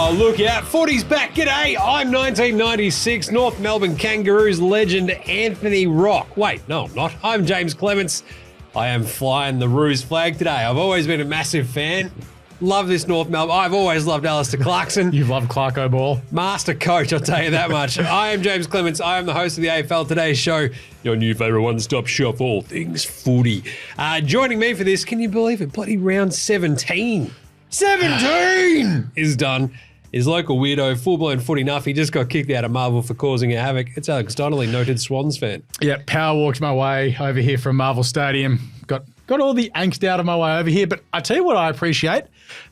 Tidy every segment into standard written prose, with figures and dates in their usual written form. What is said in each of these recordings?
Oh, look out. Footy's back. G'day. I'm 1996 North Melbourne Kangaroos legend Anthony Rock. Wait, no, I'm not. I'm Jaymz Clements. I am flying the Roos flag today. I've always been a massive fan. Love this North Melbourne. I've always loved Alistair Clarkson. You've loved Clarko Ball. Master coach, I'll tell you that much. I am Jaymz Clements. I am the host of the AFL Today Show, your new favourite one-stop shop for all things footy. Joining me for this, can you believe it? Bloody round 17. 17 is done. His local weirdo, full-blown footy nuff. He just got kicked out of Marvel for causing a havoc. It's Alex Donnelly, noted Swans fan. Yeah, power walked my way over here from Marvel Stadium. Got all the angst out of my way over here. But I tell you what I appreciate.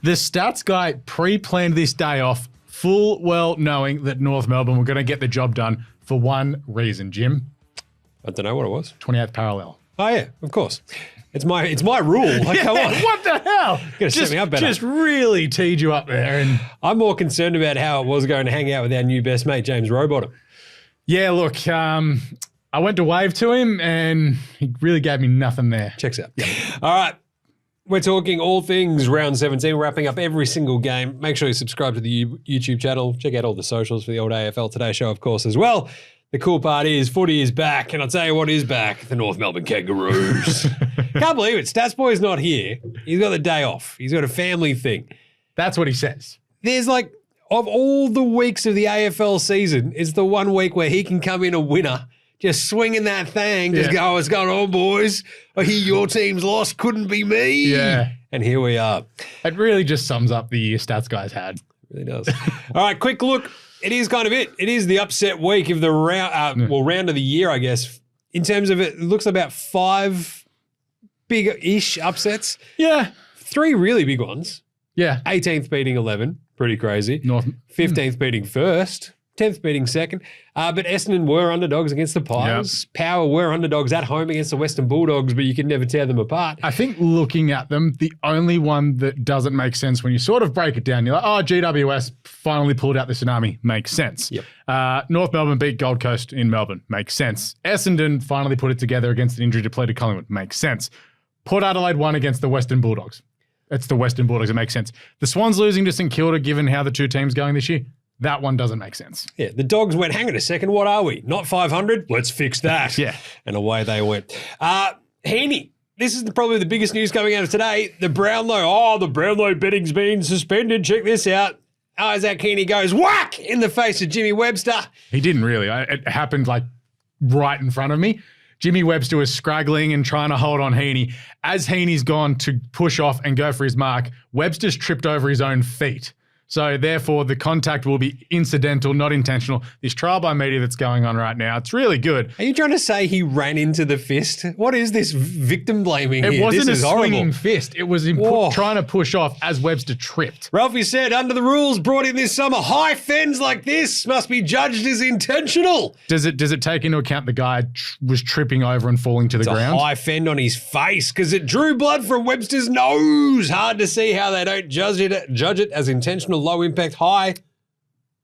The stats guy pre-planned this day off full well knowing that North Melbourne were going to get the job done for one reason, Jim. I don't know what it was. 28th parallel. Oh, yeah, of course. It's my rule. Like, come on. What the hell? Gotta set me up better. Just really teed you up there. And I'm more concerned about how it was going to hang out with our new best mate, James Rowbottom. Yeah, look, I went to wave to him and he really gave me nothing there. Checks out. Yep. All right. We're talking all things round 17, wrapping up every single game. Make sure you subscribe to the YouTube channel. Check out all the socials for the old AFL Today Show, of course, as well. The cool part is footy is back, and I'll tell you what is back, the North Melbourne Kangaroos. Can't believe it. Stats Boy's not here. He's got the day off. He's got a family thing. That's what he says. There's like, of all the weeks of the AFL season, it's the one week where he can come in a winner, just swinging that thing, just go, what's going on, boys? I hear your team's lost, couldn't be me. Yeah. And here we are. It really just sums up the year stats guys had. It really does. All right, quick look. It is kind of it. It is the upset week of the round, round of the year, I guess. In terms of it looks about 5 big-ish upsets. Yeah. 3 really big ones. Yeah. 18th beating 11, pretty crazy. 15th beating 1st. 10th beating 2nd. But Essendon were underdogs against the Pies. Yep. Power were underdogs at home against the Western Bulldogs, but you can never tear them apart. I think looking at them, the only one that doesn't make sense when you sort of break it down, you're like, oh, GWS finally pulled out the tsunami. Makes sense. Yep. North Melbourne beat Gold Coast in Melbourne. Makes sense. Essendon finally put it together against an injury-depleted Collingwood. Makes sense. Port Adelaide won against the Western Bulldogs. It's the Western Bulldogs. It makes sense. The Swans losing to St Kilda, given how the two teams going this year, that one doesn't make sense. Yeah, the Dogs went, hang on a second, what are we? Not 500? Let's fix that. Yeah. And away they went. Heaney, this is probably the biggest news coming out of today. The Brownlow betting's been suspended. Check this out. Isaac Heaney goes whack in the face of Jimmy Webster. He didn't really. It happened like right in front of me. Jimmy Webster was scraggling and trying to hold on Heaney. As Heaney's gone to push off and go for his mark, Webster's tripped over his own feet. So therefore, the contact will be incidental, not intentional. This trial by media that's going on right now, it's really good. Are you trying to say he ran into the fist? What is this victim blaming here? It wasn't this is a horrible. swinging fist. It was him trying to push off as Webster tripped. Ralphie said, under the rules brought in this summer, high fens like this must be judged as intentional. Does it take into account the guy was tripping over and falling to the ground? A high fend on his face because it drew blood from Webster's nose. Hard to see how they don't judge it as intentional. Low impact, high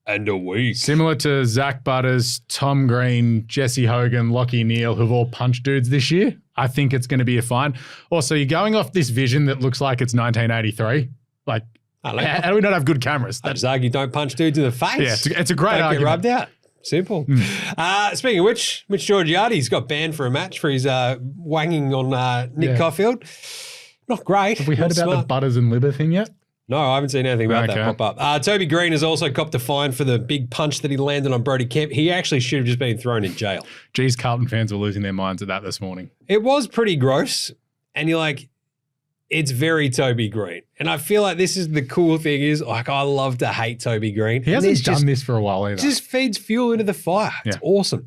and a weak. Similar to Zach Butters, Tom Green, Jesse Hogan, Lockie Neal, who've all punched dudes this year. I think it's going to be a fine. Also, you're going off this vision that looks like it's 1983. Like, how do we not have good cameras? I just argue don't punch dudes in the face. Yeah, it's a great argument. Get rubbed out. Simple. Speaking of which, Mitch Georgiades got banned for a match for his wanging on Nick Caulfield. Not great. Have we heard about the Butters and Libber thing yet? No, I haven't seen anything about that pop up. Toby Green has also copped a fine for the big punch that he landed on Brodie Kemp. He actually should have just been thrown in jail. Geez, Carlton fans were losing their minds at that this morning. It was pretty gross. And you're like, it's very Toby Green. And I feel like this is the cool thing is, like, I love to hate Toby Green. He hasn't done this for a while either. Just feeds fuel into the fire. It's awesome.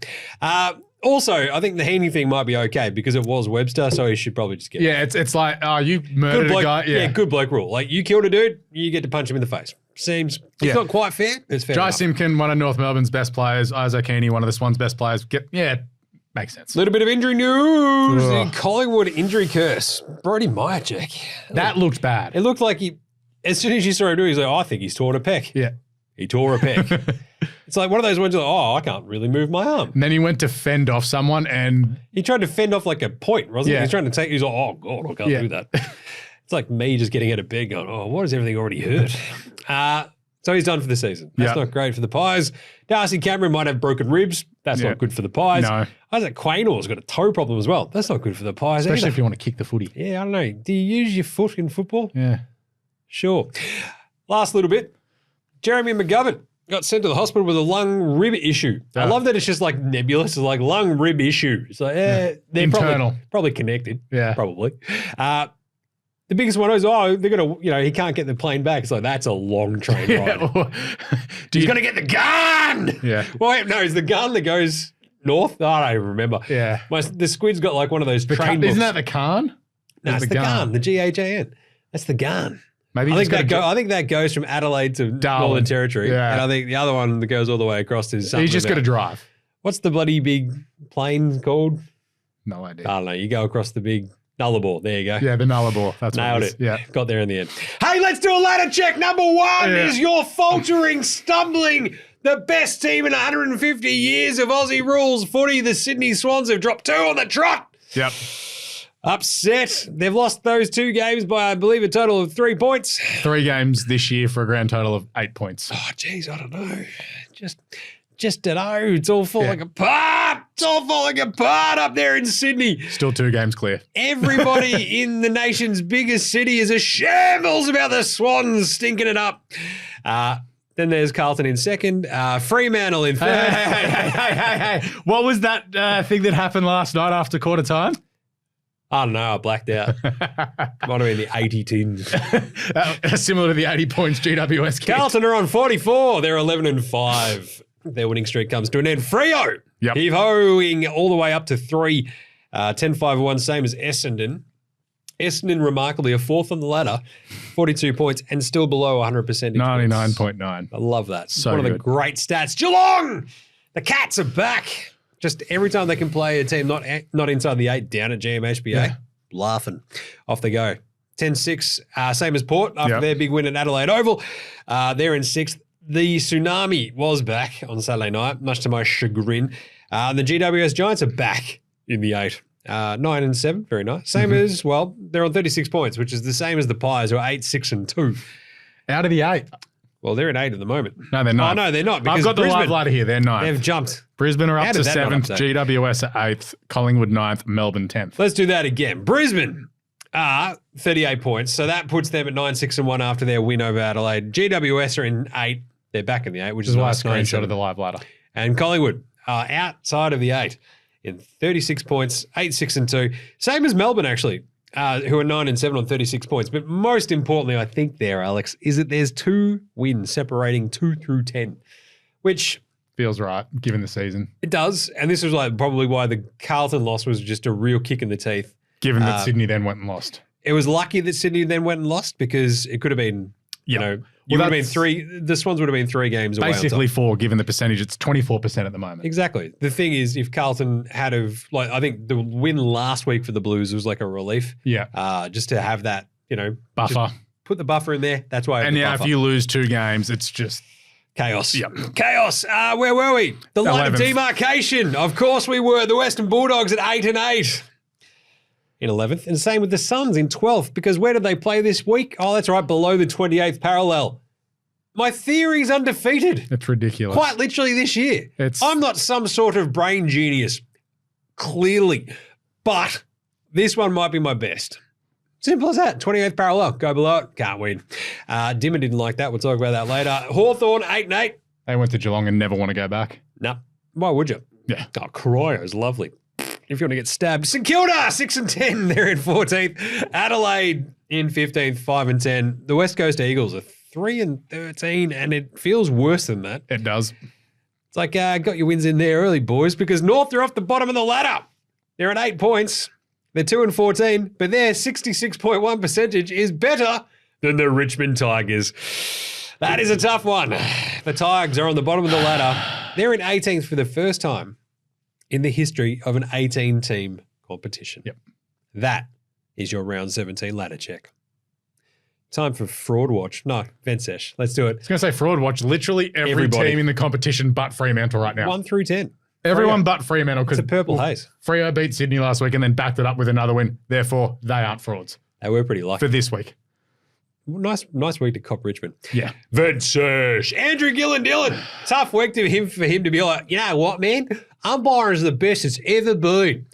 Also, I think the Heaney thing might be okay because it was Webster, so he should probably just get it. It's like, oh, you murdered a guy. Yeah, good bloke rule. Like, you killed a dude, you get to punch him in the face. Seems it's not quite fair. It's fair Jai enough. Simpkin, one of North Melbourne's best players. Isaac Heaney, one of the Swans' best players. Makes sense. A little bit of injury news. The Collingwood injury curse. Brody Myerjack. That looked bad. It looked like as soon as you saw him do it, he's like, I think he's torn a pec. Yeah. He tore a pec. It's like one of those ones like, I can't really move my arm. And then he went to fend off someone and... He tried to fend off like a point, wasn't he? He's trying to take... He's like, oh, God, I can't do that. It's like me just getting out of bed going, oh, what does everything already hurt? So he's done for the season. That's not great for the Pies. Darcy Cameron might have broken ribs. That's not good for the Pies. No. Isaac Quaynor's got a toe problem as well. That's not good for the Pies Especially either. if you want to kick the footy. Yeah, I don't know. Do you use your foot in football? Yeah. Sure. Last little bit. Jeremy McGovern got sent to the hospital with a lung rib issue. I love that it's just like nebulous. It's like lung rib issue. It's like, they're internal. Probably connected. Yeah. Probably. The biggest one is, they're going to, he can't get the plane back. It's like, that's a long train ride. He's going to get the gun. Yeah. Wait, no, is the gun that goes north? Oh, I don't even remember. Yeah. The Squid's got like one of those train books. Isn't that the Khan? No, it's the gun. The GHAN. That's the gun. Maybe I think that goes from Adelaide to Northern Territory. Yeah. And I think the other one that goes all the way across is something. He's just got to drive. What's the bloody big plane called? No idea. I don't know. You go across the big Nullarbor. There you go. Yeah, the Nullarbor. That's Nailed what it is. it. Yeah. Got there in the end. Hey, let's do a ladder check. Number one is your faltering, stumbling, the best team in 150 years of Aussie rules footy. The Sydney Swans have dropped 2 on the trot. Yep. Upset. They've lost those 2 games by, I believe, a total of 3 points. 3 games this year for a grand total of 8 points. Oh, geez, I don't know. Just don't know. It's all falling apart. It's all falling apart up there in Sydney. Still 2 games clear. Everybody in the nation's biggest city is a shambles about the Swans stinking it up. Then there's Carlton in second. Fremantle in third. Hey. What was that thing that happened last night after quarter time? I don't know. I blacked out. Might have been the 80 tins. Similar to the 80 points GWS kicked. Carlton are on 44. They're 11-5. Their winning streak comes to an end. Freo, heave-hoing all the way up to 3. 10-5-1, same as Essendon. Essendon remarkably are 4th on the ladder, 42 points, and still below 100%. 99.9. I love that. So one of the good. great stats. Geelong! The Cats are back. Just every time they can play a team not inside the 8 down at GMHBA, laughing. Off they go. 10-6, same as Port after their big win at Adelaide Oval. They're in 6th. The Tsunami was back on Saturday night, much to my chagrin. The GWS Giants are back in the 8. 9-7, very nice. Same as, they're on 36 points, which is the same as the Pies, who are 8-6-2. Out of the 8. Well, they're in 8 at the moment. No, they're not. Oh, no, they're not. I've got the live ladder here. They're 9th. They've jumped. Brisbane are How up to did that not 7th. upset? GWS at 8th. Collingwood 9th. Melbourne 10th. Let's do that again. Brisbane are 38 points, so that puts them at 9-6-1 after their win over Adelaide. GWS are in 8. They're back in the 8, which is why I nice. screenshot of the live ladder. And Collingwood are outside of the 8 in 36 points, 8-6-2. Same as Melbourne, actually, who are 9-7 on 36 points. But most importantly, I think there, Alex, is that there's 2 wins separating 2 through 10, which feels right, given the season. It does. And this was like probably why the Carlton loss was just a real kick in the teeth. Given that Sydney then went and lost. It was lucky that Sydney then went and lost because it could have been, you know, would have been 3. The Swans would have been 3 games away. Basically 4, given the percentage. It's 24% at the moment. Exactly. The thing is, if Carlton had of, like, I think the win last week for the Blues was like a relief. Yeah. Just to have that, you know, buffer. Put the buffer in there. That's why. And yeah, if you lose 2 games, it's just chaos. Yep. Chaos. Where were we? The line of 11th. demarcation. Of course we were. The Western Bulldogs at 8-8. In 11th. And same with the Suns in 12th. Because where did they play this week? Oh, that's right. Below the 28th parallel. My theory's undefeated. It's ridiculous. Quite literally this year. I'm not some sort of brain genius. Clearly. But this one might be my best. Simple as that. 28th parallel. Go below it. Can't win. Dimmer didn't like that. We'll talk about that later. Hawthorn, 8-8. They went to Geelong and never want to go back. No. Why would you? Yeah. Oh, Cryo's lovely. If you want to get stabbed. St Kilda, 6-10. They're in 14th. Adelaide in 15th, 5-10. The West Coast Eagles are 3-13, and it feels worse than that. It does. It's like, got your wins in there early, boys, because North are off the bottom of the ladder. They're at 8 points. They're 2-14, but their 66.1 percentage is better than the Richmond Tigers. That is a tough one. The Tigers are on the bottom of the ladder. They're in 18th for the first time in the history of an 18-team competition. Yep. That is your round 17 ladder check. Time for Fraud Watch. No, Vent Sesh. Let's do it. I was going to say Fraud Watch. Literally every team in the competition but Fremantle right now. 1 through 10. Everyone but Fremantle. It's a purple haze. Freo beat Sydney last week and then backed it up with another win. Therefore, they aren't frauds. They were pretty lucky. For this week. Nice week to cop Richmond. Yeah. Vent Sesh. Andrew Gillen-Dillon. Tough week for him to be like, you know what, man? Umpiring is the best it's ever been.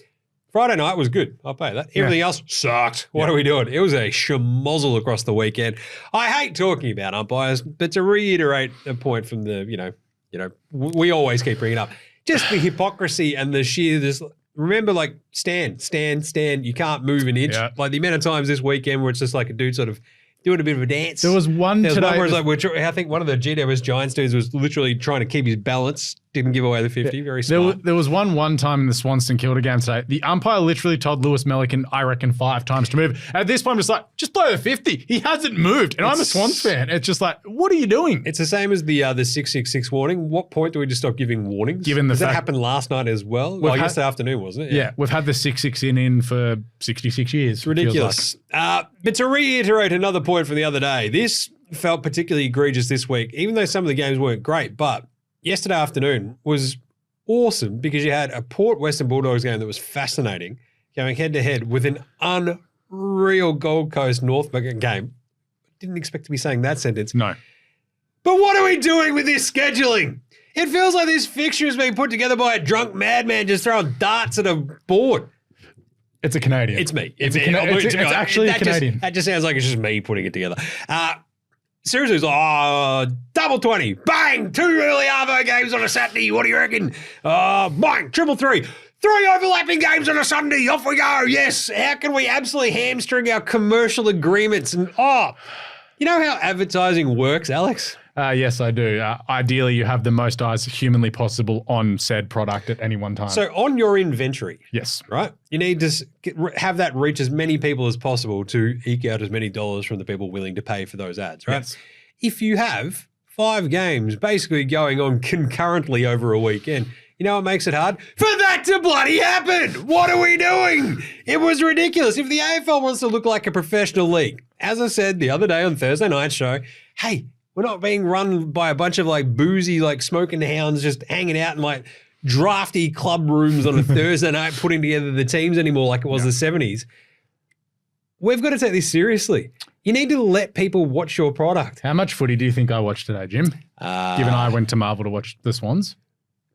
Friday night was good. I'll pay that. Everything else sucked. What are we doing? It was a schmozzle across the weekend. I hate talking about umpires, but to reiterate a point from the, we always keep bringing it up, just the hypocrisy and the sheer, remember, like, stand. You can't move an inch. Yeah. Like the amount of times this weekend where it's just like a dude sort of doing a bit of a dance. There was one There was today. one where it's like, I think one of the GWS Giants dudes was literally trying to keep his balance, didn't give away the 50. Very smart. There was one time in the Swans and Kilda game today. The umpire literally told Lewis Melican, I reckon, 5 times to move. At this point, I'm just like, just blow the 50. He hasn't moved. And I'm a Swans fan. It's just like, what are you doing? It's the same as the 666 warning. What point do we just stop giving warnings? Because that happened last night as well. Yesterday afternoon, wasn't it? Yeah, we've had the 6-6 in for 66 years. It's ridiculous. But to reiterate another point from the other day, this felt particularly egregious this week, even though some of the games weren't great. But yesterday afternoon was awesome because you had a Port Western Bulldogs game that was fascinating, going head-to-head with an unreal Gold Coast North game. Didn't expect to be saying that sentence. No. But what are we doing with this scheduling? It feels like this fixture is being put together by a drunk madman just throwing darts at a board. It's a Canadian. It's me. It's actually a Canadian. That just sounds like it's just me putting it together. Seriously, it's like, double 20. Bang! 2 early Arvo games on a Saturday. What do you reckon? Bang! Triple 3. 3 overlapping games on a Sunday. Off we go. Yes. How can we absolutely hamstring our commercial agreements? And, you know how advertising works, Alex? Yes, I do. Ideally, you have the most eyes humanly possible on said product at any one time. So on your inventory, yes, right, you need to have that reach as many people as possible to eke out as many dollars from the people willing to pay for those ads, right? Yes. If you have 5 games basically going on concurrently over a weekend, you know what makes it hard? For that to bloody happen! What are we doing? It was ridiculous. If the AFL wants to look like a professional league, as I said the other day on Thursday night show, hey, we're not being run by a bunch of like boozy, like smoking hounds just hanging out in like drafty club rooms on a Thursday night putting together the teams anymore like it was the 70s. We've got to take this seriously. You need to let people watch your product. How much footy do you think I watched today, Jim? Given I went to Marvel to watch the Swans.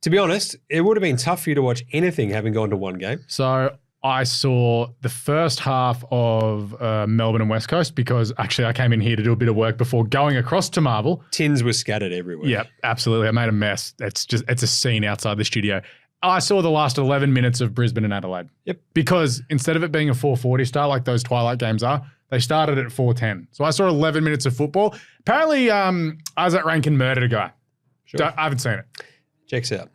To be honest, it would have been tough for you to watch anything having gone to one game. So I saw the first half of Melbourne and West Coast because actually I came in here to do a bit of work before going across to Marvel. Tins were scattered everywhere. Yeah, absolutely. I made a mess. It's a scene outside the studio. I saw the last 11 minutes of Brisbane and Adelaide. Yep. Because instead of it being a 4:40 start like those Twilight games are, they started at 4:10. So I saw 11 minutes of football. Apparently, Isaac Rankin murdered a guy. Sure. I haven't seen it. Checks out.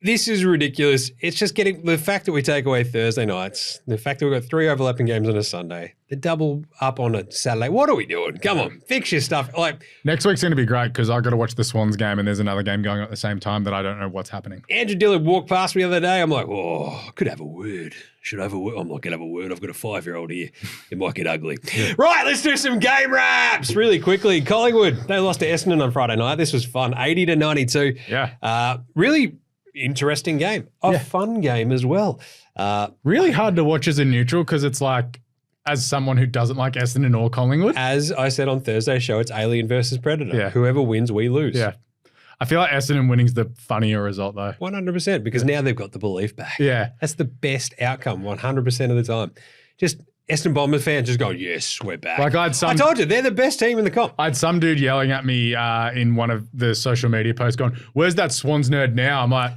This is ridiculous. It's just getting the fact that we take away Thursday nights, the fact that we've got 3 overlapping games on a Sunday, the double up on a Saturday. What are we doing? Come on, fix your stuff. Like next week's going to be great because I've got to watch the Swans game and there's another game going on at the same time that I don't know what's happening. Andrew Dillon walked past me the other day. I'm like, I could have a word. Should I have a word? I'm not going to have a word. I've got a 5-year-old here. It might get ugly. Yeah. Right, let's do some game wraps really quickly. Collingwood, they lost to Essendon on Friday night. This was fun, 80-92. Yeah. Really interesting game. Fun game as well. Really hard to watch as a neutral because it's like, as someone who doesn't like Essendon or Collingwood. As I said on Thursday's show, it's Alien versus Predator. Yeah. Whoever wins, we lose. Yeah. I feel like Essendon winning's the funnier result though. 100% because now they've got the belief back. Yeah. That's the best outcome 100% of the time. Just Essendon Bombers fans just going, yes, we're back. Like I told you, they're the best team in the comp. I had some dude yelling at me in one of the social media posts going, where's that Swans nerd now? I'm like,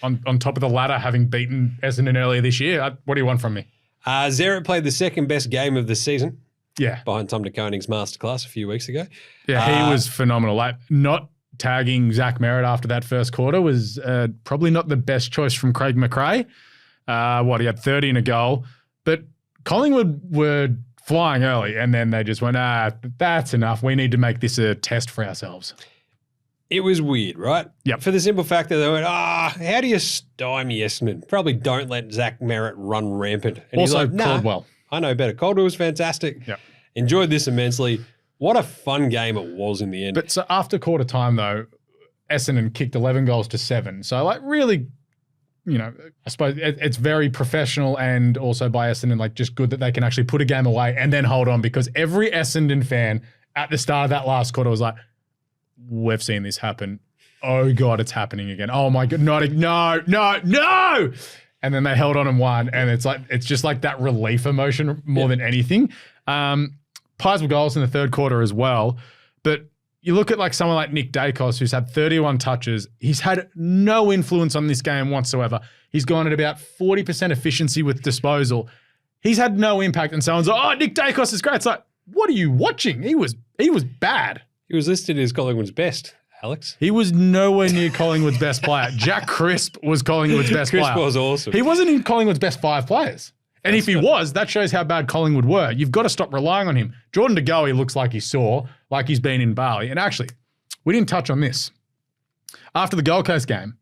on top of the ladder having beaten Essendon earlier this year. What do you want from me? Zerrett played the second best game of the season. Yeah. Behind Tom DeKoning's masterclass a few weeks ago. Yeah, he was phenomenal. Like not tagging Zach Merritt after that first quarter was probably not the best choice from Craig McRae. He had 30 and a goal. But Collingwood were flying early and then they just went, that's enough. We need to make this a test for ourselves. It was weird, right? Yep. For the simple fact that they went, how do you stymie Essendon? Probably don't let Zach Merritt run rampant. And also, he's like, Caldwell. I know better. Caldwell was fantastic. Yep. Enjoyed this immensely. What a fun game it was in the end. But so after quarter time, though, Essendon kicked 11 goals to 7. So, like, really I suppose it's very professional and also by Essendon, like just good that they can actually put a game away and then hold on, because every Essendon fan at the start of that last quarter was like, we've seen this happen. Oh God, it's happening again. Oh my God, no. And then they held on and won. And it's just like that relief emotion more than anything. Pies were goals in the third quarter as well. But you look at like someone like Nick Dacos, who's had 31 touches. He's had no influence on this game whatsoever. He's gone at about 40% efficiency with disposal. He's had no impact. And someone's like, oh, Nick Dacos is great. It's like, what are you watching? He was bad. He was listed as Collingwood's best, Alex. He was nowhere near Collingwood's best player. Jack Crisp was Collingwood's best player. Crisp was awesome. He wasn't in Collingwood's best 5 players. And if he was, that shows how bad Collingwood were. You've got to stop relying on him. Jordan De Goey looks like he's sore, like he's been in Bali. And actually, we didn't touch on this. After the Gold Coast game,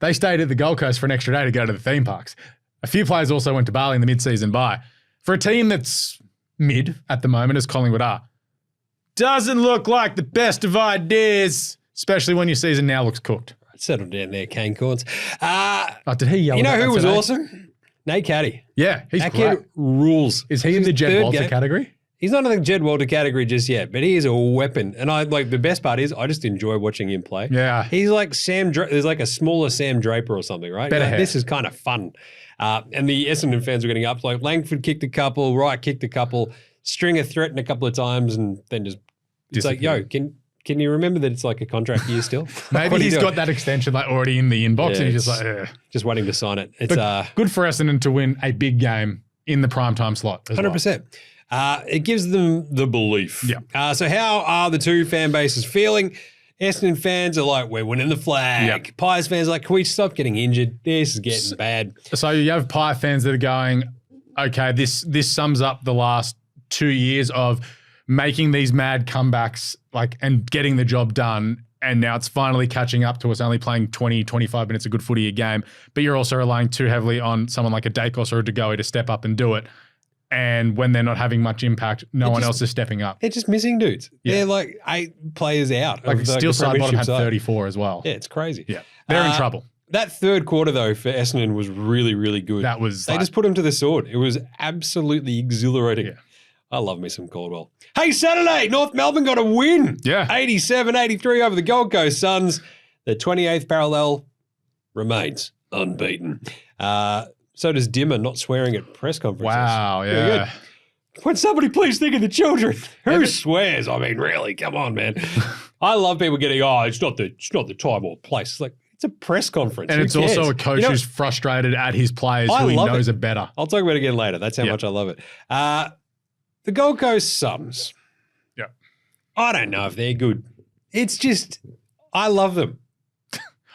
they stayed at the Gold Coast for an extra day to go to the theme parks. A few players also went to Bali in the mid-season bye. For a team that's mid at the moment, as Collingwood are, doesn't look like the best of ideas, especially when your season now looks cooked. Settle down there, Kane Corns. Did he yell? You know about who that was today? Awesome? Nate Caddy. Yeah, he's That great. kid rules. Is he in the Jed Walter category? He's not in the Jed Walter category just yet, but he is a weapon. And the best part is I just enjoy watching him play. Yeah. He's like there's like a smaller Sam Draper or something, right? Better hair. This is kind of fun. And the Essendon fans were getting up. Like Langford kicked a couple, Wright kicked a couple, Stringer threatened a couple of times, and then just it's like, yo, can you remember that it's like a contract year still? Maybe he's got that extension like already in the inbox, and he's just like, ugh. Just waiting to sign it. It's good for Essendon to win a big game in the primetime slot. 100%. It gives them the belief. Yeah. So how are the two fan bases feeling? Essendon fans are like, we're winning the flag. Yep. Pies fans are like, can we stop getting injured? This is getting bad. So you have Pie fans that are going, okay, this sums up the last 2 years of making these mad comebacks and getting the job done. And now it's finally catching up to us only playing 20, 25 minutes of good footy a game. But you're also relying too heavily on someone like a Dacos or a De Goey to step up and do it. And when they're not having much impact, no one else is stepping up. They're just missing dudes. Yeah. They're like 8 players out. Like Steel Side Bottom had side. 34 as well. Yeah, it's crazy. Yeah. They're in trouble. That third quarter, though, for Essendon was really, really good. They just put him to the sword. It was absolutely exhilarating. Yeah. I love me some Caldwell. Hey, Saturday, North Melbourne got a win. Yeah. 87-83 over the Gold Coast Suns. The 28th parallel remains unbeaten. So does Dimmer not swearing at press conferences. Wow, yeah. When somebody please think of the children. Who swears? I mean, really, come on, man. I love people getting, it's not the time or place. It's like, it's a press conference. And Who it's cares? also a coach who's frustrated at his players who he knows are better. I'll talk about it again later. That's how much I love it. The Gold Coast Suns. Yeah. I don't know if they're good. It's just, I love them.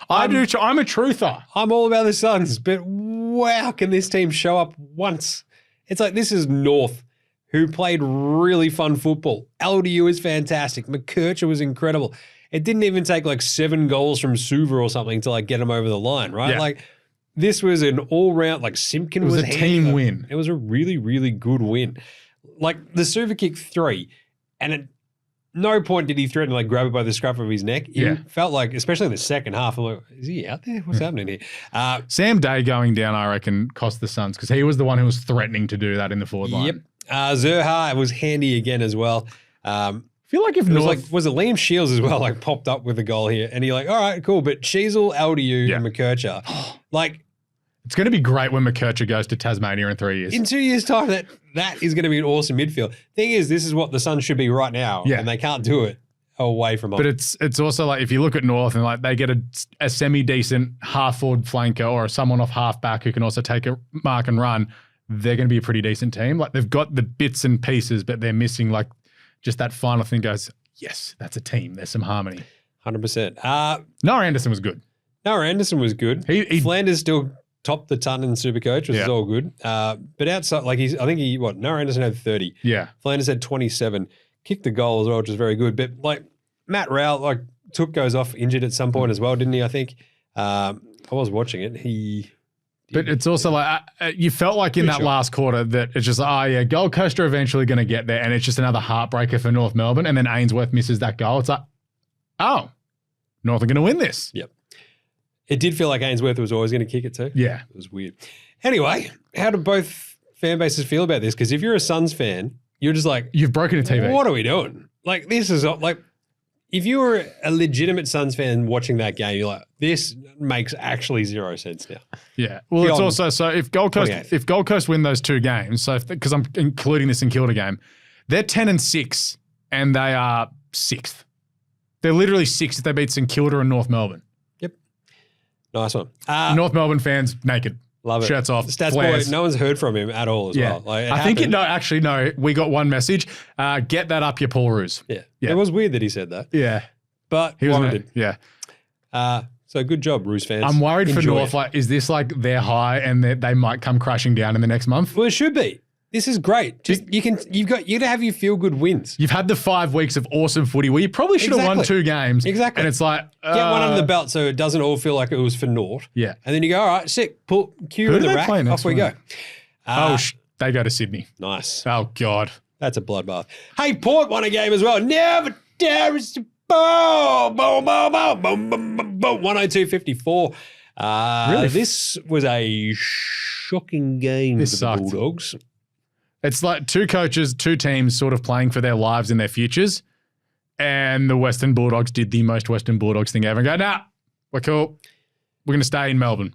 I do too. I'm a truther. I'm all about the Suns, but wow, can this team show up once? It's like, this is North, who played really fun football. LDU is fantastic. McKercher was incredible. It didn't even take 7 goals from Suva or something to get them over the line, right? Yeah. This was an all-round, Simpkin was a team win. It was a really, really good win. The Suva kick 3, and at no point did he threaten to grab it by the scruff of his neck. It felt like, especially in the second half, I'm like, is he out there? What's happening here? Sam Day going down, I reckon, cost the Suns because he was the one who was threatening to do that in the forward line. Yep. Zerha was handy again as well. I feel like if North... was it Liam Shields as well, popped up with a goal here, and you're like, all right, cool, but Sheasel, LDU, and McKercher, it's going to be great when McKercher goes to Tasmania in 3 years. In 2 years' time, that is going to be an awesome midfield. Thing is, this is what the Suns should be right now, and they can't do it away from But it's also if you look at North and they get a semi-decent half-forward flanker or someone off half-back who can also take a mark and run, they're going to be a pretty decent team. They've got the bits and pieces, but they're missing just that final thing goes, yes, that's a team. There's some harmony. 100%. Noah Anderson was good. Noah Anderson was good. Flanders still topped the ton in SuperCoach, which is all good. But outside, Noah Anderson had 30. Yeah. Flanders had 27. Kicked the goal as well, which is very good. But Matt Rowell, goes off injured at some point as well, didn't he? I think. I was watching it. But it's also you felt like in that last quarter that it's just Gold Coast are eventually going to get there, and it's just another heartbreaker for North Melbourne, and then Ainsworth misses that goal. It's North are going to win this. Yep. It did feel like Ainsworth was always going to kick it too. Yeah. It was weird. Anyway, how do both fan bases feel about this? Because if you're a Suns fan, you're just like, You've broken a TV. what are we doing? Like, this is like, if you were a legitimate Suns fan watching that game, you're like, this makes actually 0 sense now. Yeah. Well, it's also, so if Gold Coast win those 2 games, so because I'm including this in Kilda game, they're 10-6 and they are 6th. They're literally 6th if they beat St Kilda and North Melbourne. Yep. Nice one. North Melbourne fans naked. Love it. Shirts off. Stats flares. boy, no one's heard from him at all as well. Like, I think no. We got one message. Get that up your Paul Roos. Yeah. It was weird that he said that. Yeah. But He was warranted. Yeah. So good job, Roos fans. I'm worried for Enjoy North. it. Like, is this like their high and they might come crashing down in the next month? Well, it should be. This is great. Just you gotta have your feel good wins. You've had the 5 weeks of awesome footy where you probably should have won 2 games. Exactly. And it's like Get one under the belt so it doesn't all feel like it was for naught. Yeah. And then you go, all right, sick, pull Q Who in do the they rack, play next off we go. week? They go to Sydney. Nice. Oh God. That's a bloodbath. Hey, Port won a game as well. Never dare is to boom, boom, boom, boom, boom, boom, boom, boom. 102-54. Really? This was a shocking game This for sucked. the Bulldogs. It's like 2 coaches, 2 teams sort of playing for their lives and their futures. And the Western Bulldogs did the most Western Bulldogs thing ever and go, nah, we're cool. We're going to stay in Melbourne.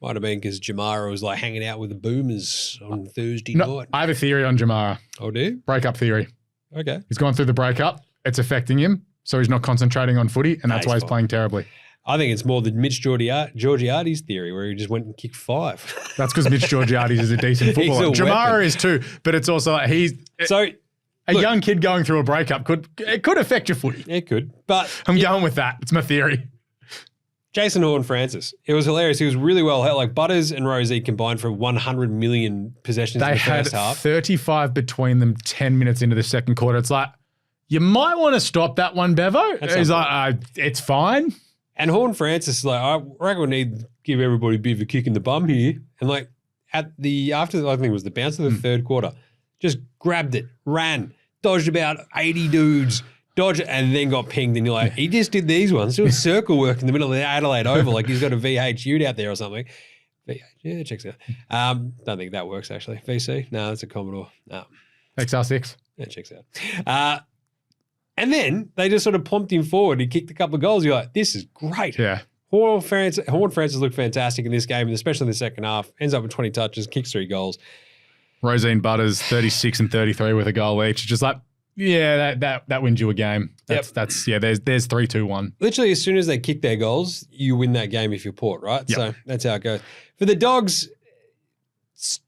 Might have been because Jamara was like hanging out with the Boomers on Thursday No, night. I have a theory on Jamara. Oh, do you? Breakup theory. Okay. He's gone through the breakup. It's affecting him. So he's not concentrating on footy. And that's why he's playing terribly. I think it's more the Mitch Georgiades theory where he just went and kicked 5. That's because Mitch Georgiades is a decent footballer. He's a Jamara weapon. is too, but it's also like a young kid going through a breakup could affect your footy. It could, but I'm going with that. It's my theory. Jason Horne-Francis, it was hilarious. He was really well held. Like Butters and Rosie combined for 100 million possessions in They the had first half. 35 between them 10 minutes into the second quarter. It's like, you might want to stop that one, Bevo. He's like, it's fine. And Horne-Francis is like, I reckon we need to give everybody a bit of a kick in the bum here. And like after I think it was the bounce of the third quarter, just grabbed it, ran, dodged about 80 dudes, dodged it, and then got pinged. And you're like, he just did these ones, doing circle work in the middle of the Adelaide Oval, like he's got a VH ute out there or something. VH, yeah, checks out. Don't think that works actually. VC, no, that's a Commodore. No, XR6. that checks out. And then they just sort of pumped him forward. He kicked a couple of goals. You're like, this is great. Yeah. Horne-Francis looked fantastic in this game, and especially in the second half. Ends up with 20 touches, kicks 3 goals. Rosine Butters, 36 and 33 with a goal each. Just like, yeah, that wins you a game. There's 3-2-1. Literally, as soon as they kick their goals, you win that game if you're Port, right? Yep. So that's how it goes. For the Dogs,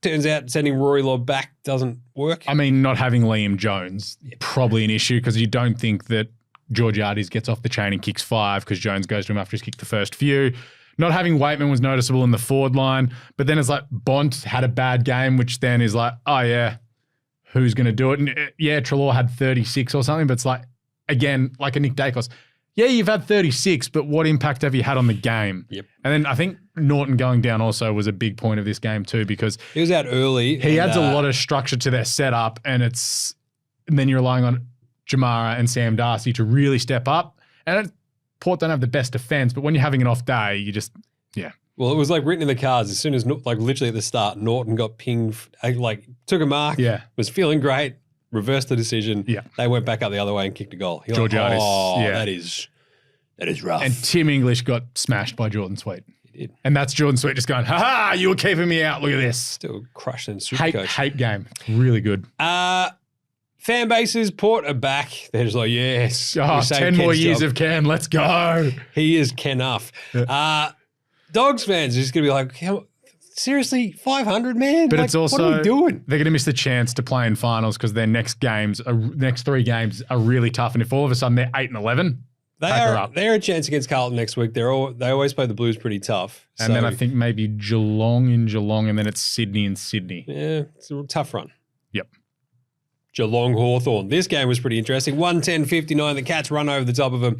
turns out sending Rory Law back doesn't work. I mean, not having Liam Jones, probably an issue because you don't think that Georgiades gets off the chain and kicks 5 because Jones goes to him after he's kicked the first few. Not having Waitman was noticeable in the forward line, but then it's like Bont had a bad game, which then is like, oh yeah, who's going to do it? And yeah, Treloar had 36 or something, but it's like, again, like a Nick Dacos. Yeah, you've had 36, but what impact have you had on the game? Yep. And then I think Norton going down also was a big point of this game too because He was out early. he adds a lot of structure to their setup and then you're relying on Jamara and Sam Darcy to really step up. And Port don't have the best defense, but when you're having an off day, you just, yeah. Well, it was like written in the cards. As soon as, like literally at the start, Norton got pinged, like took a mark, was feeling great, reversed the decision. Yeah. They went back up the other way and kicked a goal. You're Georgiades, like, that is rough. And Tim English got smashed by Jordan Sweet. He did. And that's Jordan Sweet just going, ha, you were keeping me out. Look at this. Still crushed in SuperCoach. Hate game. Really good. Fan bases, Port are back. They're just like, yes. 10 more years of Ken. Let's go. He is Ken-uff. Dogs fans are just going to be like, seriously, 500, man? But like, it's also, what are we doing? they're going to miss the chance to play in finals because their next 3 games are really tough. And if all of a sudden they're 8 and 11, They're a chance against Carlton next week. They always play the Blues pretty tough. And then I think maybe Geelong in Geelong, and then it's Sydney in Sydney. Yeah, it's a tough run. Yep. Geelong Hawthorn. This game was pretty interesting. 110-59. The Cats run over the top of them.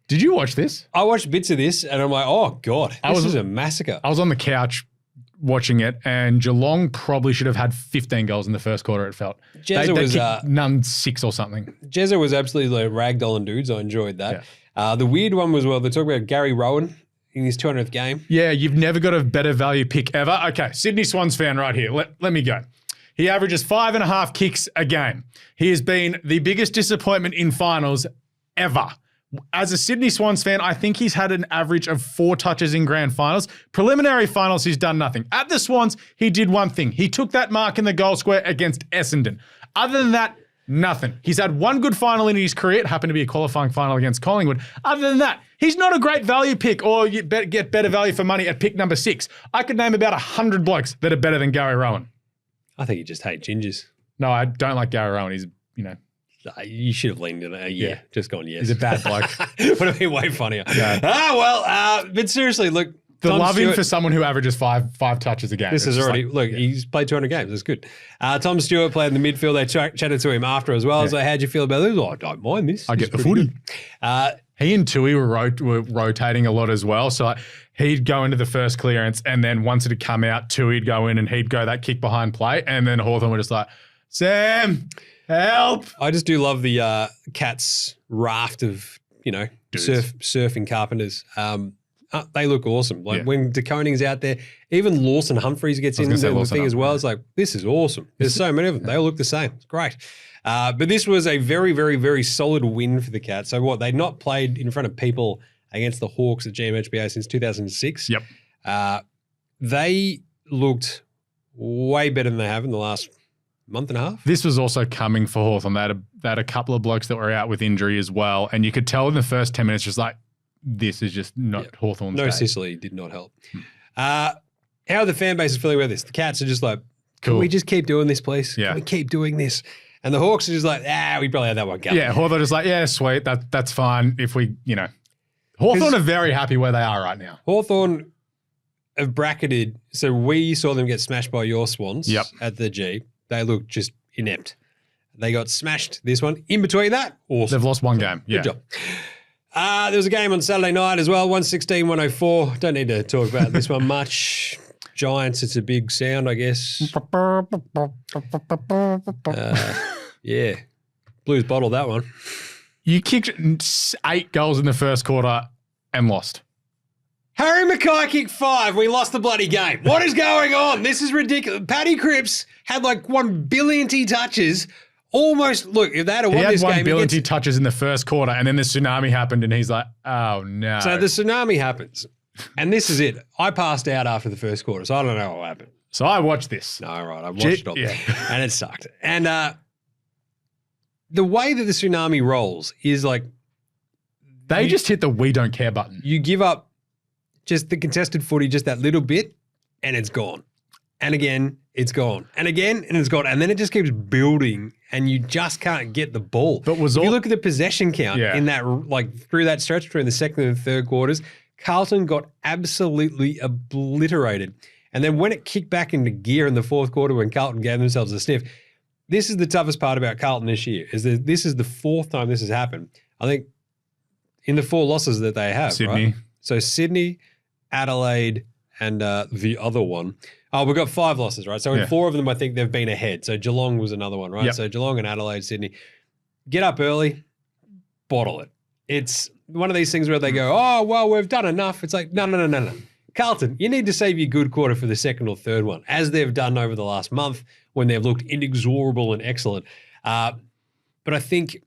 Did you watch this? I watched bits of this and I'm like, oh God, this is a massacre. I was on the couch watching it, and Geelong probably should have had 15 goals in the first quarter, it felt. They kicked none 6 or something. Jezza was absolutely like ragdolling dudes. I enjoyed that. Yeah. The weird one was, well, they talk about Gary Rowan. in his 200th game. Yeah, you've never got a better value pick ever. Okay, Sydney Swans fan right here. Let me go. He averages 5.5 kicks a game. He has been the biggest disappointment in finals ever. As a Sydney Swans fan, I think he's had an average of 4 touches in grand finals. Preliminary finals, he's done nothing. At the Swans, he did one thing. He took that mark in the goal square against Essendon. Other than that, nothing. He's had one good final in his career. It happened to be a qualifying final against Collingwood. Other than that, he's not a great value pick, or you get better value for money at pick number 6. I could name about 100 blokes that are better than Gary Rowan. I think you just hate gingers. No, I don't like Gary Rowan. He's, You should have leaned in it. Yeah, just gone yes. He's a bad bloke. Would have been way funnier. Yeah. But seriously, look. The Tom loving Stewart, for someone who averages five touches a game. This is already, he's played 200 games. That's good. Tom Stewart played in the midfield. They chatted to him after as well. I was like, how'd you feel about this? Oh, I don't mind this. I get the footy. He and Tui were rotating a lot as well. So he'd go into the first clearance, and then once it had come out, Tui'd go in and he'd go that kick behind play. And then Hawthorn were just like, Sam, help. I just do love the Cats raft of, surfing carpenters. They look awesome. When De Koning's out there, even Lawson Humphreys gets in the thing as well. It's like, this is awesome. There's so many of them. They all look the same. It's great. But this was a very, very, very solid win for the Cats. So they'd not played in front of people against the Hawks at GMHBA since 2006. Yep. They looked way better than they have in the last month and a half. This was also coming for Hawthorn. They had a couple of blokes that were out with injury as well. And you could tell in the first 10 minutes, just like, this is just not Hawthorn's day. Sicily did not help. How are the fan bases feeling about this? The Cats are just like, can we just keep doing this, please? Yeah. Can we keep doing this? And the Hawks are just like, we probably had that one coming. Yeah, Hawthorn is like, sweet, that's fine. If we, Hawthorn are very happy where they are right now. Hawthorn have bracketed, so we saw them get smashed by your Swans at the G. They looked just inept. They got smashed this one. In between that, awesome. They've lost one game. Good job. There was a game on Saturday night as well, 116-104. Don't need to talk about this one much. Giants, it's a big sound, I guess. Blues bottled that one. You kicked 8 goals in the first quarter and lost. Harry Mackay kicked 5. We lost the bloody game. What is going on? This is ridiculous. Paddy Cripps had like 1 billion touches. Almost, look, if they had won this game. He had 1 billion touches in the first quarter, and then the tsunami happened, and he's like, oh, no. So the tsunami happens, and this is it. I passed out after the first quarter, so I don't know what happened. So I watched this. No, right, I watched it all, and it sucked. And the way that the tsunami rolls is like... They just hit the we don't care button. You give up just the contested footy, just that little bit, and it's gone. And again, it's gone. And again, and it's gone. And then it just keeps building, and you just can't get the ball. But if you look at the possession count in that, through that stretch between the second and the third quarters, Carlton got absolutely obliterated. And then when it kicked back into gear in the fourth quarter, when Carlton gave themselves a sniff, this is the toughest part about Carlton this year, is that this is the 4th time this has happened. I think in the 4 losses that they have, Sydney. Right? So Sydney, Adelaide, and the other one. Oh, we've got 5 losses, right? So in 4 of them, I think they've been ahead. So Geelong was another one, right? Yep. So Geelong and Adelaide, Sydney. Get up early, bottle it. It's one of these things where they go, oh, well, we've done enough. It's like, no. Carlton, you need to save your good quarter for the second or third one, as they've done over the last month when they've looked inexorable and excellent. But I think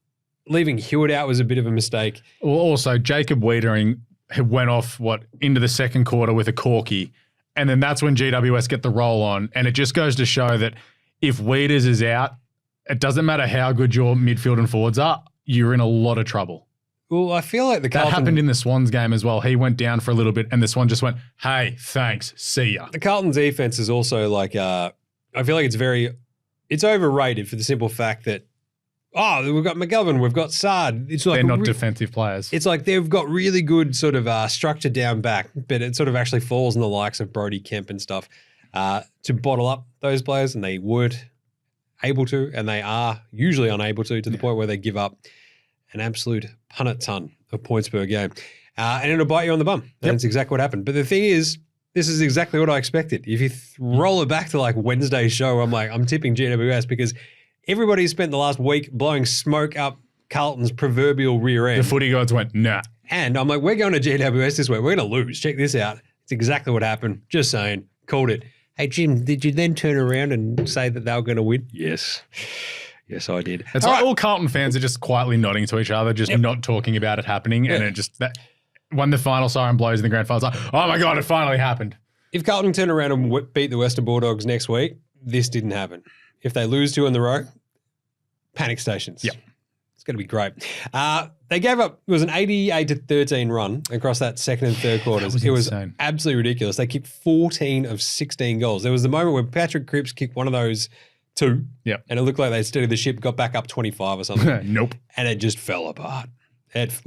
leaving Hewitt out was a bit of a mistake. Well, also, Jacob Wiedering went off, into the second quarter with a corky. And then that's when GWS get the roll on. And it just goes to show that if Wieders is out, it doesn't matter how good your midfield and forwards are, you're in a lot of trouble. Well, I feel like that happened in the Swans game as well. He went down for a little bit, and the Swan just went, hey, thanks, see ya. The Carlton defense is also like, I feel like it's overrated for the simple fact that, we've got McGovern, we've got Sard. It's like they're not defensive players. It's like they've got really good sort of structure down back, but it sort of actually falls in the likes of Brody Kemp and stuff to bottle up those players, and they weren't able to, and they are usually unable to the point where they give up an absolute punnet ton of points per game. And it'll bite you on the bum. And that's exactly what happened. But the thing is, this is exactly what I expected. If you roll it back to like Wednesday's show, I'm tipping GWS because everybody spent the last week blowing smoke up Carlton's proverbial rear end. The footy gods went, nah. And I'm like, we're going to GWS this week. We're going to lose. Check this out. It's exactly what happened. Just saying. Called it. Hey, Jim, did you then turn around and say that they were going to win? Yes. Yes, I did. It's like all Carlton fans are just quietly nodding to each other, just not talking about it happening. And it just, when the final siren blows in the grand final, it's like, oh my God, it finally happened. If Carlton turn around and beat the Western Bulldogs next week, this didn't happen. If they lose 2 in the row, panic stations. Yep. It's going to be great. They gave up, it was an 88-13 run across that second and third quarters. It was absolutely ridiculous. They kicked 14 of 16 goals. There was the moment where Patrick Cripps kicked one of those 2. Yep. And it looked like they steadied the ship, got back up 25 or something. Nope. And it just fell apart.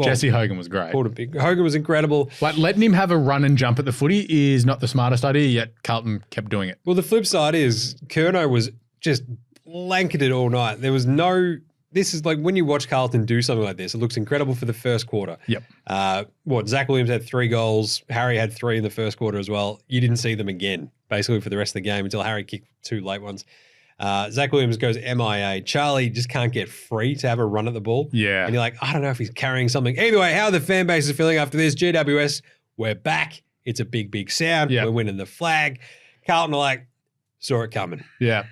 Jesse Hogan was great. Hogan was incredible. Like letting him have a run and jump at the footy is not the smartest idea, yet Carlton kept doing it. Well, the flip side is Curnow was just blanketed all night. There was no... This is like when you watch Carlton do something like this, it looks incredible for the first quarter. Yep. Zach Williams had 3 goals. Harry had 3 in the first quarter as well. You didn't see them again, basically, for the rest of the game until Harry kicked 2 late ones. Zach Williams goes MIA. Charlie just can't get free to have a run at the ball. Yeah. And you're like, I don't know if he's carrying something. Either way, how are the fan bases feeling after this? GWS, we're back. It's a big, big sound. Yep. We're winning the flag. Carlton are like, saw it coming. Yeah.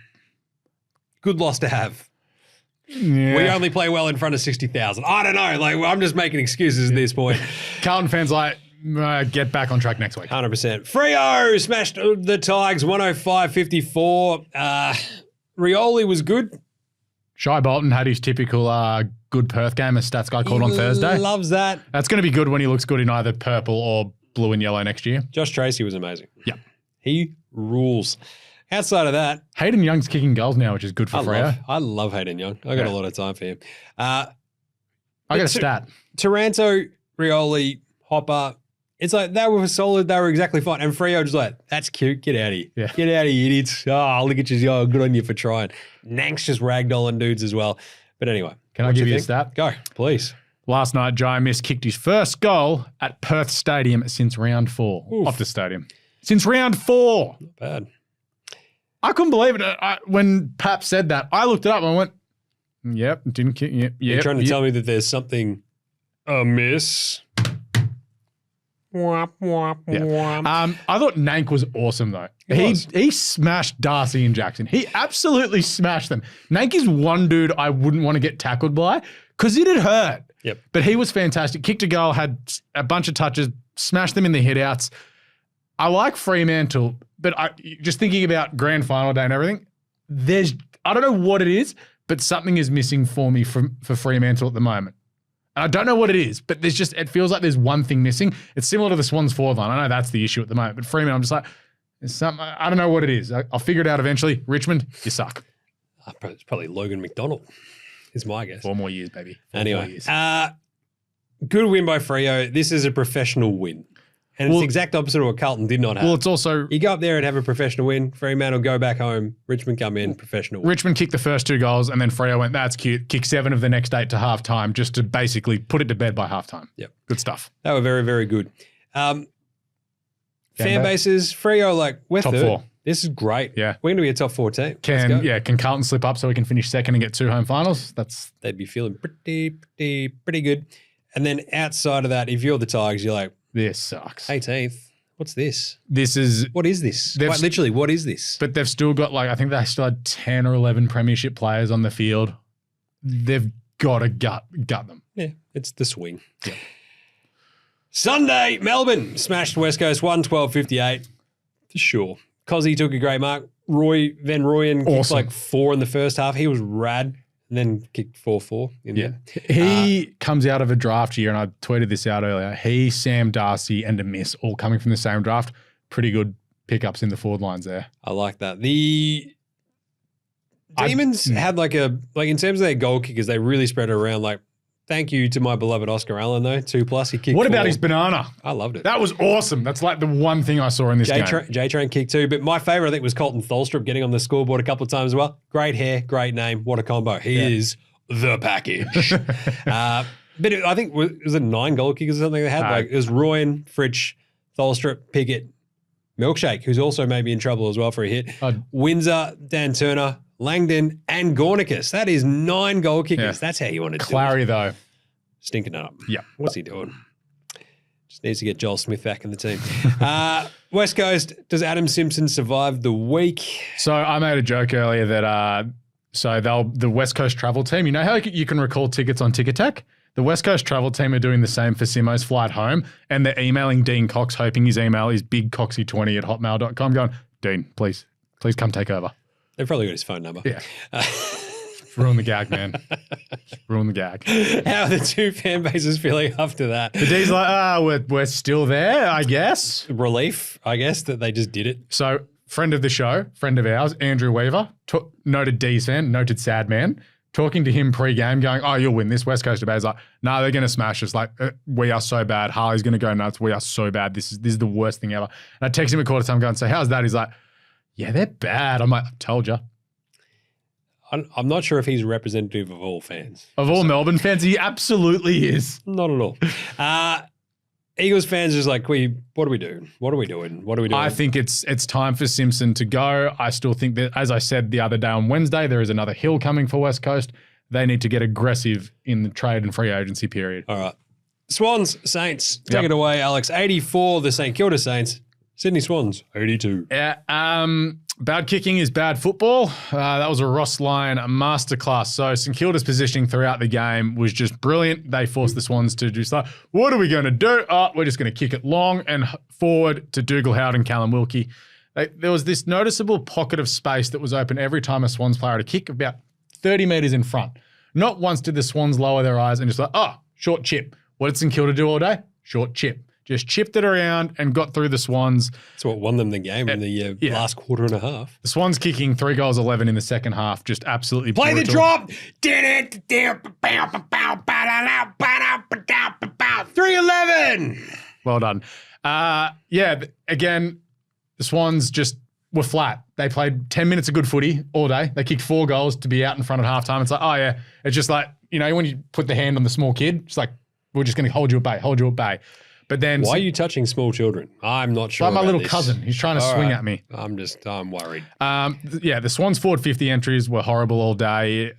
Good loss to have. Yeah. We only play well in front of 60,000. I don't know. Like, I'm just making excuses at this point. Carlton fans like, get back on track next week. 100%. Freo smashed the Tigers 105-54. Rioli was good. Shai Bolton had his typical good Perth game, as stats guy called on Thursday. Loves that. That's going to be good when he looks good in either purple or blue and yellow next year. Josh Tracy was amazing. Yeah. He rules. Outside of that, Hayden Young's kicking goals now, which is good for Freo. I love Hayden Young. I got a lot of time for him. I got a stat. Taranto, Rioli, Hopper. It's like they were solid. They were exactly fine. And Freo just like, that's cute. Get out of here. Yeah. Get out of here, idiots. Oh, look at you. Oh, good on you for trying. Nanks just ragdolling dudes as well. But anyway. Can I give you a stat? Go, please. Last night, Jaymz kicked his first goal at Perth Stadium since round 4. Oof. Off the stadium. Since round 4. Not bad. I couldn't believe it. When Pap said that, I looked it up and I went, yep, didn't kick. Yep, You're trying to tell me that there's something amiss? Yeah. I thought Nank was awesome, though. He smashed Darcy and Jackson. He absolutely smashed them. Nank is one dude I wouldn't want to get tackled by because it'd hurt. Yep. But he was fantastic. Kicked a goal, had a bunch of touches, smashed them in the hit-outs. I like Fremantle, but just thinking about grand final day and everything, I don't know what it is, but something is missing for me for Fremantle at the moment. And I don't know what it is, but it feels like there's one thing missing. It's similar to the Swans forward line. I know that's the issue at the moment, but Fremantle, I'm just like, there's something, I don't know what it is. I'll figure it out eventually. Richmond, you suck. It's probably Logan McDonald is my guess. 4 more years, baby. 4 anyway, more years. Good win by Freo. This is a professional win. And it's the exact opposite of what Carlton did not have. Well, it's also... You go up there and have a professional win. Fremantle go back home. Richmond come in, professional win. Richmond kicked the first 2 goals and then Freo went, that's cute. Kicked 7 of the next 8 to halftime just to basically put it to bed by halftime. Yep. Good stuff. They were very, very good. Fan bases, Freo, like, we're top third. 4. This is great. Yeah. We're going to be a top 4 team. Can Carlton slip up so we can finish second and get 2 home finals? They'd be feeling pretty good. And then outside of that, if you're the Tigers, you're like, this sucks. 18th. What's this? What is this? Quite literally, what is this? But they've still got I think they still had 10 or 11 premiership players on the field. They've got to gut them. Yeah, it's the swing. Yeah. Sunday, Melbourne smashed West Coast 112-58. For sure. Cozzy took a great mark. Van Rooyen kicked like 4 in the first half. He was rad. And then kicked 4-4 in there. He comes out of a draft year, and I tweeted this out earlier. He, Sam Darcy, and Amiss all coming from the same draft. Pretty good pickups in the forward lines there. I like that. The Demons had in terms of their goal kickers, they really spread it around. Like, thank you to my beloved Oscar Allen, though. 2+. He kicked 4. What about his banana? I loved it. That was awesome. That's like the one thing I saw in this game. J-Train kicked 2. But my favourite, I think, was Colton Tholstrup getting on the scoreboard a couple of times as well. Great hair, great name. What a combo. He is the package. But I think, was it 9 goal kickers or something they had? It was Royan, Fritsch, Tholstrup, Pickett, Milkshake, who's also maybe in trouble as well for a hit. Windsor, Dan Turner, Langdon, and Gornicus. That is 9 goal kickers. That's how you want to do it. Clary, though. Stinking it up. Yeah. What's he doing? Just needs to get Joel Smith back in the team. West Coast, does Adam Simpson survive the week? So I made a joke earlier that the West Coast travel team, you know how you can recall tickets on Ticketek? The West Coast travel team are doing the same for Simo's flight home, and they're emailing Dean Cox, hoping his email is bigcoxy20@hotmail.com, going, Dean, please come take over. They've probably got his phone number. Yeah. Ruin the gag, man. Ruin the gag. How are the two fan bases feeling after that? The D's like, we're still there, I guess. Relief, I guess, that they just did it. So, friend of the show, friend of ours, Andrew Weaver, noted D's fan, noted sad man, talking to him pre-game, going, oh, you'll win this. West Coast Debate is like, no, they're going to smash us. Like, we are so bad. Harley's going to go nuts. We are so bad. This is the worst thing ever. And I text him a quarter time going, so how's that? He's like, yeah, they're bad. I'm like, I told you. I'm not sure if he's representative of all fans. Of all Melbourne fans, he absolutely is. Not at all. Eagles fans are just like, what are we doing? What are we doing? What are we doing? I think it's time for Simpson to go. I still think that, as I said the other day on Wednesday, there is another hill coming for West Coast. They need to get aggressive in the trade and free agency period. All right. Swans, Saints. Take it away, Alex. 84, the St Kilda Saints. Sydney Swans, 82. Yeah, bad kicking is bad football. That was a Ross Lyon masterclass. So St Kilda's positioning throughout the game was just brilliant. They forced the Swans to just like, what are we going to do? Oh, we're just going to kick it long and forward to Dougal Howard and Callum Wilkie. There was this noticeable pocket of space that was open every time a Swans player had a kick about 30 metres in front. Not once did the Swans lower their eyes and just like, oh, short chip. What did St Kilda do all day? Short chip. Just chipped it around and got through the Swans. That's what won them the game in the last quarter and a half. The Swans kicking 3 goals, 11 in the second half, just absolutely Play brutal. the drop! 311! Well done. Again, the Swans just were flat. They played 10 minutes of good footy all day. They kicked 4 goals to be out in front at halftime. It's like, oh yeah. It's just like, you know, when you put the hand on the small kid, it's like, we're just going to hold you at bay. But then, why are you touching small children? I'm not sure. Like my little this. cousin. He's trying to swing at me. I'm worried. The Swans forward 50 entries were horrible all day.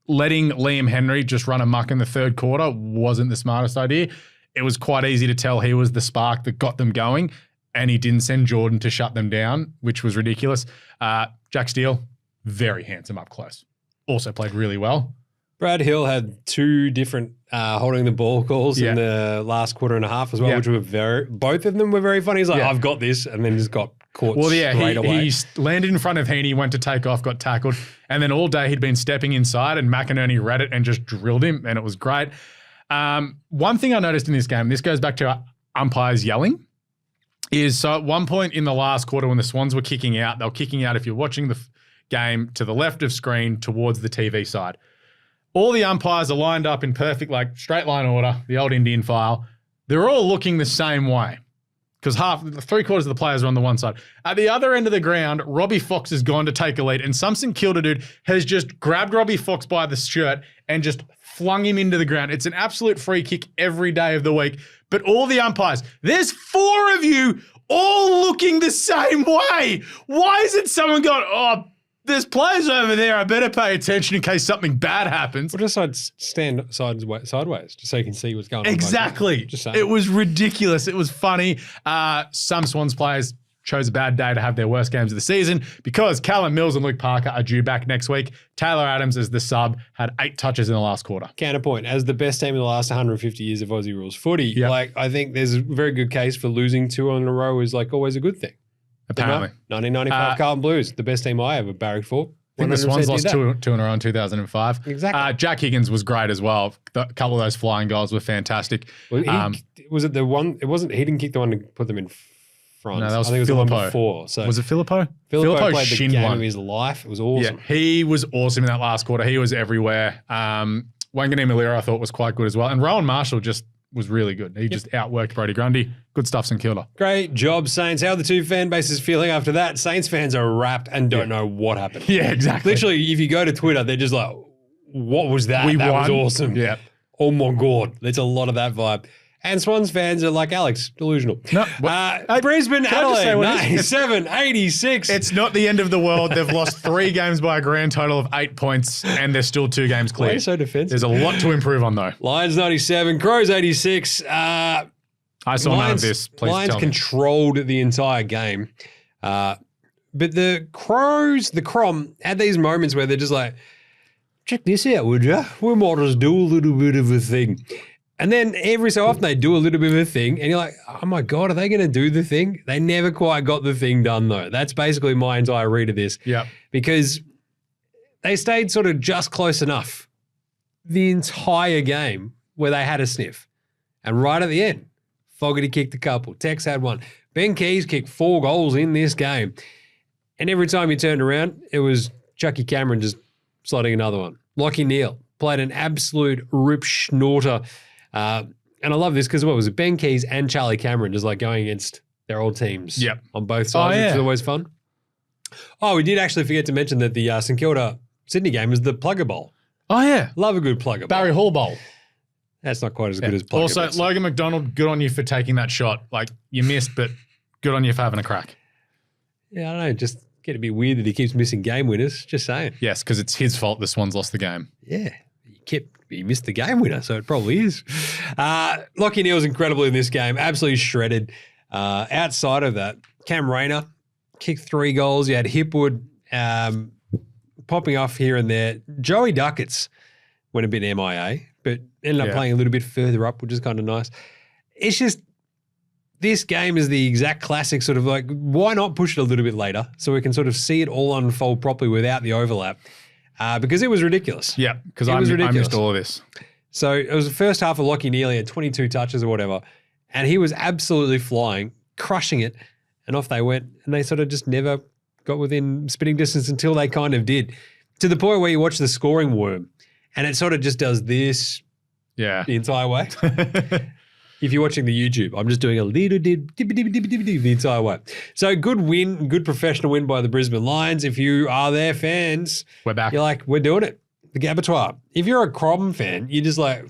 Letting Liam Henry just run amok in the third quarter wasn't the smartest idea. It was quite easy to tell he was the spark that got them going, and he didn't send Jordan to shut them down, which was ridiculous. Jack Steele, very handsome up close. Also played really well. Brad Hill had 2 different holding the ball calls in the last quarter and a half as well, which were both of them were very funny. He's like, I've got this, and then just got caught straight away. He landed in front of Heaney, went to take off, got tackled, and then all day he'd been stepping inside, and McInerney read it and just drilled him, and it was great. One thing I noticed in this game, this goes back to umpires yelling, is so at one point in the last quarter when the Swans were kicking out, they were kicking out, if you're watching the game, to the left of screen towards the TV side. All the umpires are lined up in perfect, like, straight line order, the old Indian file. They're all looking the same way because 3/4 of the players are on the one side. At the other end of the ground, Robbie Fox has gone to take a lead, and some St Kilda dude has just grabbed Robbie Fox by the shirt and just flung him into the ground. It's an absolute free kick every day of the week. But all the umpires, there's 4 of you all looking the same way. Why isn't someone going, oh, there's players over there, I better pay attention in case something bad happens. Well, just stand sideways just so you can see what's going on. Exactly. Just saying. It was ridiculous. It was funny. Some Swans players chose a bad day to have their worst games of the season because Callum Mills and Luke Parker are due back next week. Taylor Adams, as the sub, had 8 touches in the last quarter. Counterpoint, as the best team in the last 150 years of Aussie rules footy, I think there's a very good case for losing 2 in a row is like always a good thing. Apparently. 1995 Carlton Blues, the best team I ever barracked for. I think the Swans lost 2 in a row in 2005. Exactly. Jack Higgins was great as well. A couple of those flying goals were fantastic. Well, was it the one? It wasn't. He didn't kick the one to put them in front. No, that was I think Filippo. It was the one before. So was it Filippo? Filippo played the game of his life. It was awesome. Yeah, he was awesome in that last quarter. He was everywhere. Wanganeen Malira I thought was quite good as well. And Rowan Marshall just was really good. He just outworked Brodie Grundy. Good stuff, St Kilda. Great job, Saints. How are the 2 fan bases feeling after that? Saints fans are wrapped and don't know what happened. Yeah, exactly. Literally, if you go to Twitter, they're just like, what was that? That was awesome. Yeah. Oh my God. There's a lot of that vibe. And Swans fans are like Alex, delusional. No, Brisbane, Adelaide, 97, 86. It's not the end of the world. They've lost 3 games by a grand total of 8 points, and they're still 2 games clear. Why are you so defensive? There's a lot to improve on, though. Lions, 97, Crows, 86. I saw none of this. Please Lions tell me. controlled the entire game. But the Crows, the Crom, had these moments where they're just like, check this out, would you? We might just do a little bit of a thing. And then every so often they do a little bit of a thing and you're like, oh my God, are they going to do the thing? They never quite got the thing done though. That's basically my entire read of this. Yeah. Because they stayed sort of just close enough the entire game where they had a sniff. And right at the end, Fogarty kicked a couple. Tex had one. Ben Keys kicked 4 goals in this game. And every time you turned around, it was Chucky Cameron just slotting another one. Lachie Neale played an absolute rip schnorter. And I love this because what was it? Ben Keys and Charlie Cameron just like going against their old teams on both sides, which is always fun. Oh, we did actually forget to mention that the St Kilda Sydney game was the Plugger Bowl. Oh, yeah. Love a good Plugger Bowl. Barry Hall Bowl. That's not quite as good as Plugger. Also, Logan McDonald, good on you for taking that shot. Like, you missed, but good on you for having a crack. Yeah, I don't know. Just get a bit weird that he keeps missing game winners. Just saying. Yes, because it's his fault the Swans lost the game. Yeah. He missed the game winner, so it probably is. Lachie Neale's incredible in this game. Absolutely shredded. Outside of that, Cam Rayner kicked 3 goals. You had Hipwood popping off here and there. Joey Duckets went a bit MIA, but ended up playing a little bit further up, which is kind of nice. It's just this game is the exact classic sort of like, why not push it a little bit later so we can sort of see it all unfold properly without the overlap? Because it was ridiculous. Yeah, because I missed all of this. So it was the first half of Lachie Neale. He had 22 touches or whatever, and he was absolutely flying, crushing it, and off they went. And they sort of just never got within spitting distance until they kind of did, to the point where you watch the scoring worm, and it sort of just does this the entire way. If you're watching the YouTube, I'm just doing a little the entire way. So good win, good professional win by the Brisbane Lions. If you are their fans, we're back. You're like, we're doing it. The Gabbatoir. If you're a Crom fan, you're just like,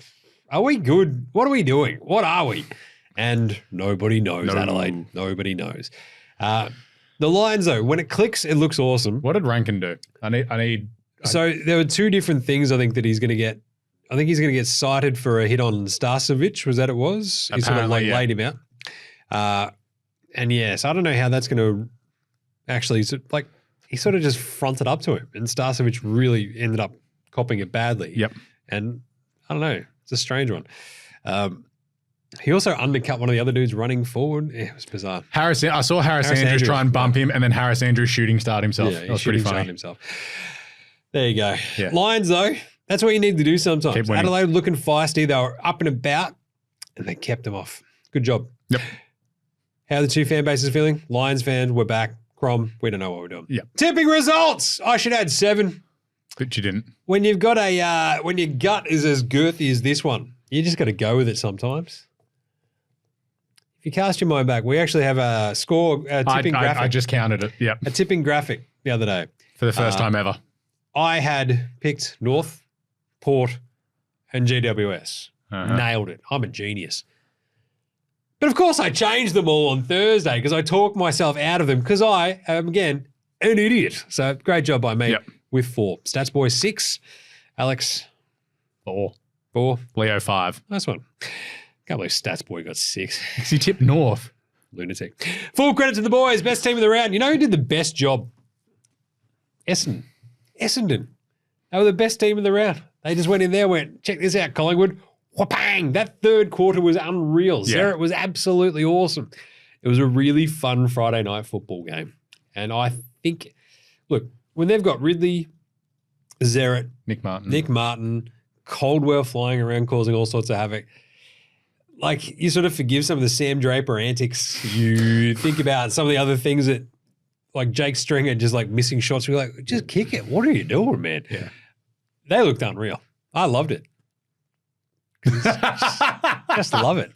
are we good? What are we doing? What are we? And nobody knows, Adelaide. Nobody knows. The Lions, though, when it clicks, it looks awesome. What did Rankin do? So there were 2 different things I think that he's going to get. I think he's going to get cited for a hit on Starcevic. Was that it was? He sort of like laid him out. And yes, I don't know how that's going to actually, like, he sort of just fronted up to him, and Starcevic really ended up copping it badly. Yep. And I don't know. It's a strange one. He also undercut one of the other dudes running forward. Yeah, it was bizarre. I saw Harris Andrews try and bump him, and then Harris Andrews shooting start himself. Yeah, that was pretty funny. Himself. There you go. Yeah. Lions, though, that's what you need to do sometimes. Keep Adelaide looking feisty. They were up and about, and they kept them off. Good job. Yep. How are the 2 fan bases feeling? Lions fans, we're back. Crom, we don't know what we're doing. Yep. Tipping results. I should add 7. But you didn't. When you've got when your gut is as girthy as this one, you just got to go with it sometimes. If you cast your mind back, we actually have a tipping graphic. I just counted it. Yep. A tipping graphic the other day. For the first time ever. I had picked North, Port, and GWS. Nailed it. I'm a genius. But of course I changed them all on Thursday because I talked myself out of them because I am, again, an idiot. So great job by me with 4. Stats Boy 6. Alex. 4. Leo 5. Nice one. Can't believe Stats Boy got 6. Because he tipped North. Lunatic. Full credit to the boys. Best team of the round. You know who did the best job? Essendon. They were the best team in the round. They just went in there, went, check this out, Collingwood. Wha-bang! That third quarter was unreal. Zerrett was absolutely awesome. It was a really fun Friday night football game. And I think, look, when they've got Ridley, Zerrett, Nick Martin, Caldwell flying around causing all sorts of havoc, like you sort of forgive some of the Sam Draper antics. You think about some of the other things that, like Jake Stringer just like missing shots. We're like, just kick it. What are you doing, man? Yeah. They looked unreal. I loved it. Just love it.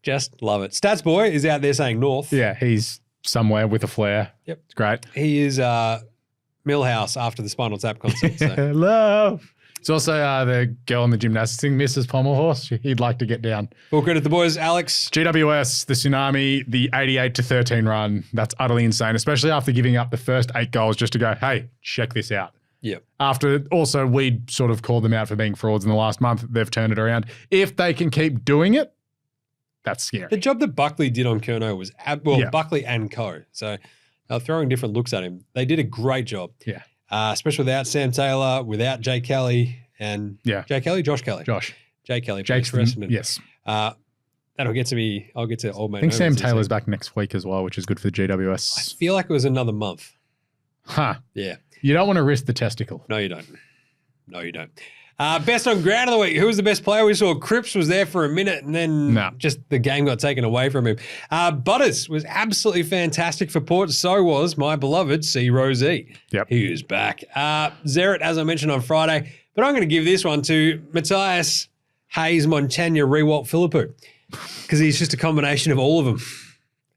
Just love it. Stats Boy is out there saying North. Yeah, he's somewhere with a flare. Yep. It's great. He is Millhouse after the Spinal Tap concert. So. Hello. It's also the girl in the gymnastics thing, Mrs. Pommelhorse. He'd like to get down. Full credit to the boys. Alex. GWS, the Tsunami, the 88-13 run. That's utterly insane, especially after giving up the first 8 goals just to go, hey, check this out. Yeah. After also we sort of called them out for being frauds in the last month. They've turned it around. If they can keep doing it, that's scary. The job that Buckley did on Curnow was, Buckley and co. So they were throwing different looks at him. They did a great job. Yeah. Especially without Sam Taylor, without Jay Kelly and Jay Kelly, Josh Kelly. Jay Kelly. Jake's Essendon. Yes. That'll get to me. I'll get to old mate. I think Sam Taylor's back next week as well, which is good for the GWS. I feel like it was another month. Huh. Yeah. You don't want to risk the testicle. No, you don't. Best on ground of the week. Who was the best player? We saw Cripps was there for a minute and then just the game got taken away from him. Butters was absolutely fantastic for Port. So was my beloved C. Rosie. Yep. He was back. Zeret, as I mentioned on Friday, but I'm going to give this one to Matthias Hayes Montagna Rewalt Philippou because he's just a combination of all of them.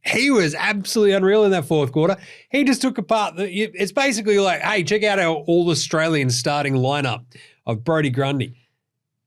He was absolutely unreal in that fourth quarter. He just took apart. It's basically like, hey, check out our all-Australian starting lineup of Brodie Grundy,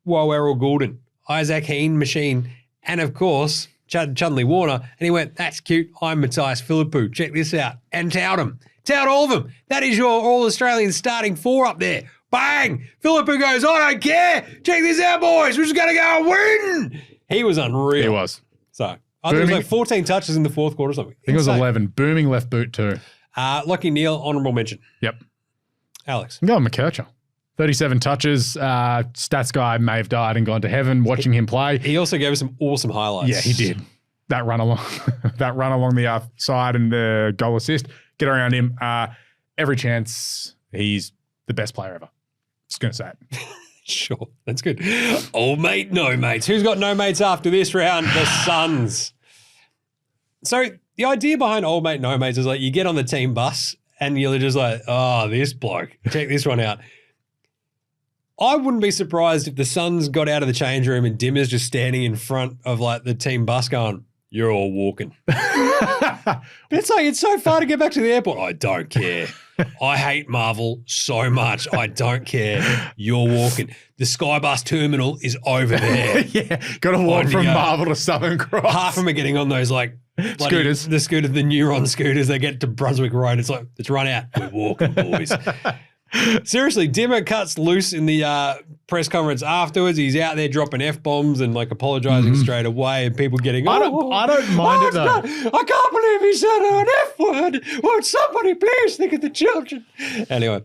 Errol Goulden, Isaac Heen Machine, and of course, Chudley Warner. And he went, that's cute. I'm Matthias Philippou. Check this out. And tout him. Tout all of them. That is your all-Australian starting four up there. Bang! Philippou goes, I don't care. Check this out, boys. We're just going to go and win. He was unreal. He was. So I think it was like 14 touches in the fourth quarter or something. I think it was 11. Booming left boot too. Lockie Neal, honourable mention. Yep. Alex. I'm going McKercher. 37 touches. Stats guy may have died and gone to heaven watching him play. He also gave us some awesome highlights. Yeah, he did. That run along the side and the goal assist. Get around him. Every chance. He's the best player ever. Just going to say it. Sure. That's good. Old mate, no mates. Who's got no mates after this round? The Suns. So the idea behind old mate, no mates is like you get on the team bus and you're just like, oh, this bloke. Check this one out. I wouldn't be surprised if the Suns got out of the change room and Dimmer's just standing in front of like the team bus going, you're all walking. But it's like, it's so far to get back to the airport. I don't care. I hate Marvel so much. I don't care. You're walking. The Skybus terminal is over there. Yeah. Got to walk from Marvel to Southern Cross. Half of them are getting on those like scooters. The Neuron scooters. They get to Brunswick Road. It's like, let's run out. We're walking, boys. Seriously, Dimmer cuts loose in the press conference afterwards. He's out there dropping F-bombs and like apologising straight away and people getting, I don't mind it though. I can't believe he said an F-word. Would somebody please think of the children? Anyway,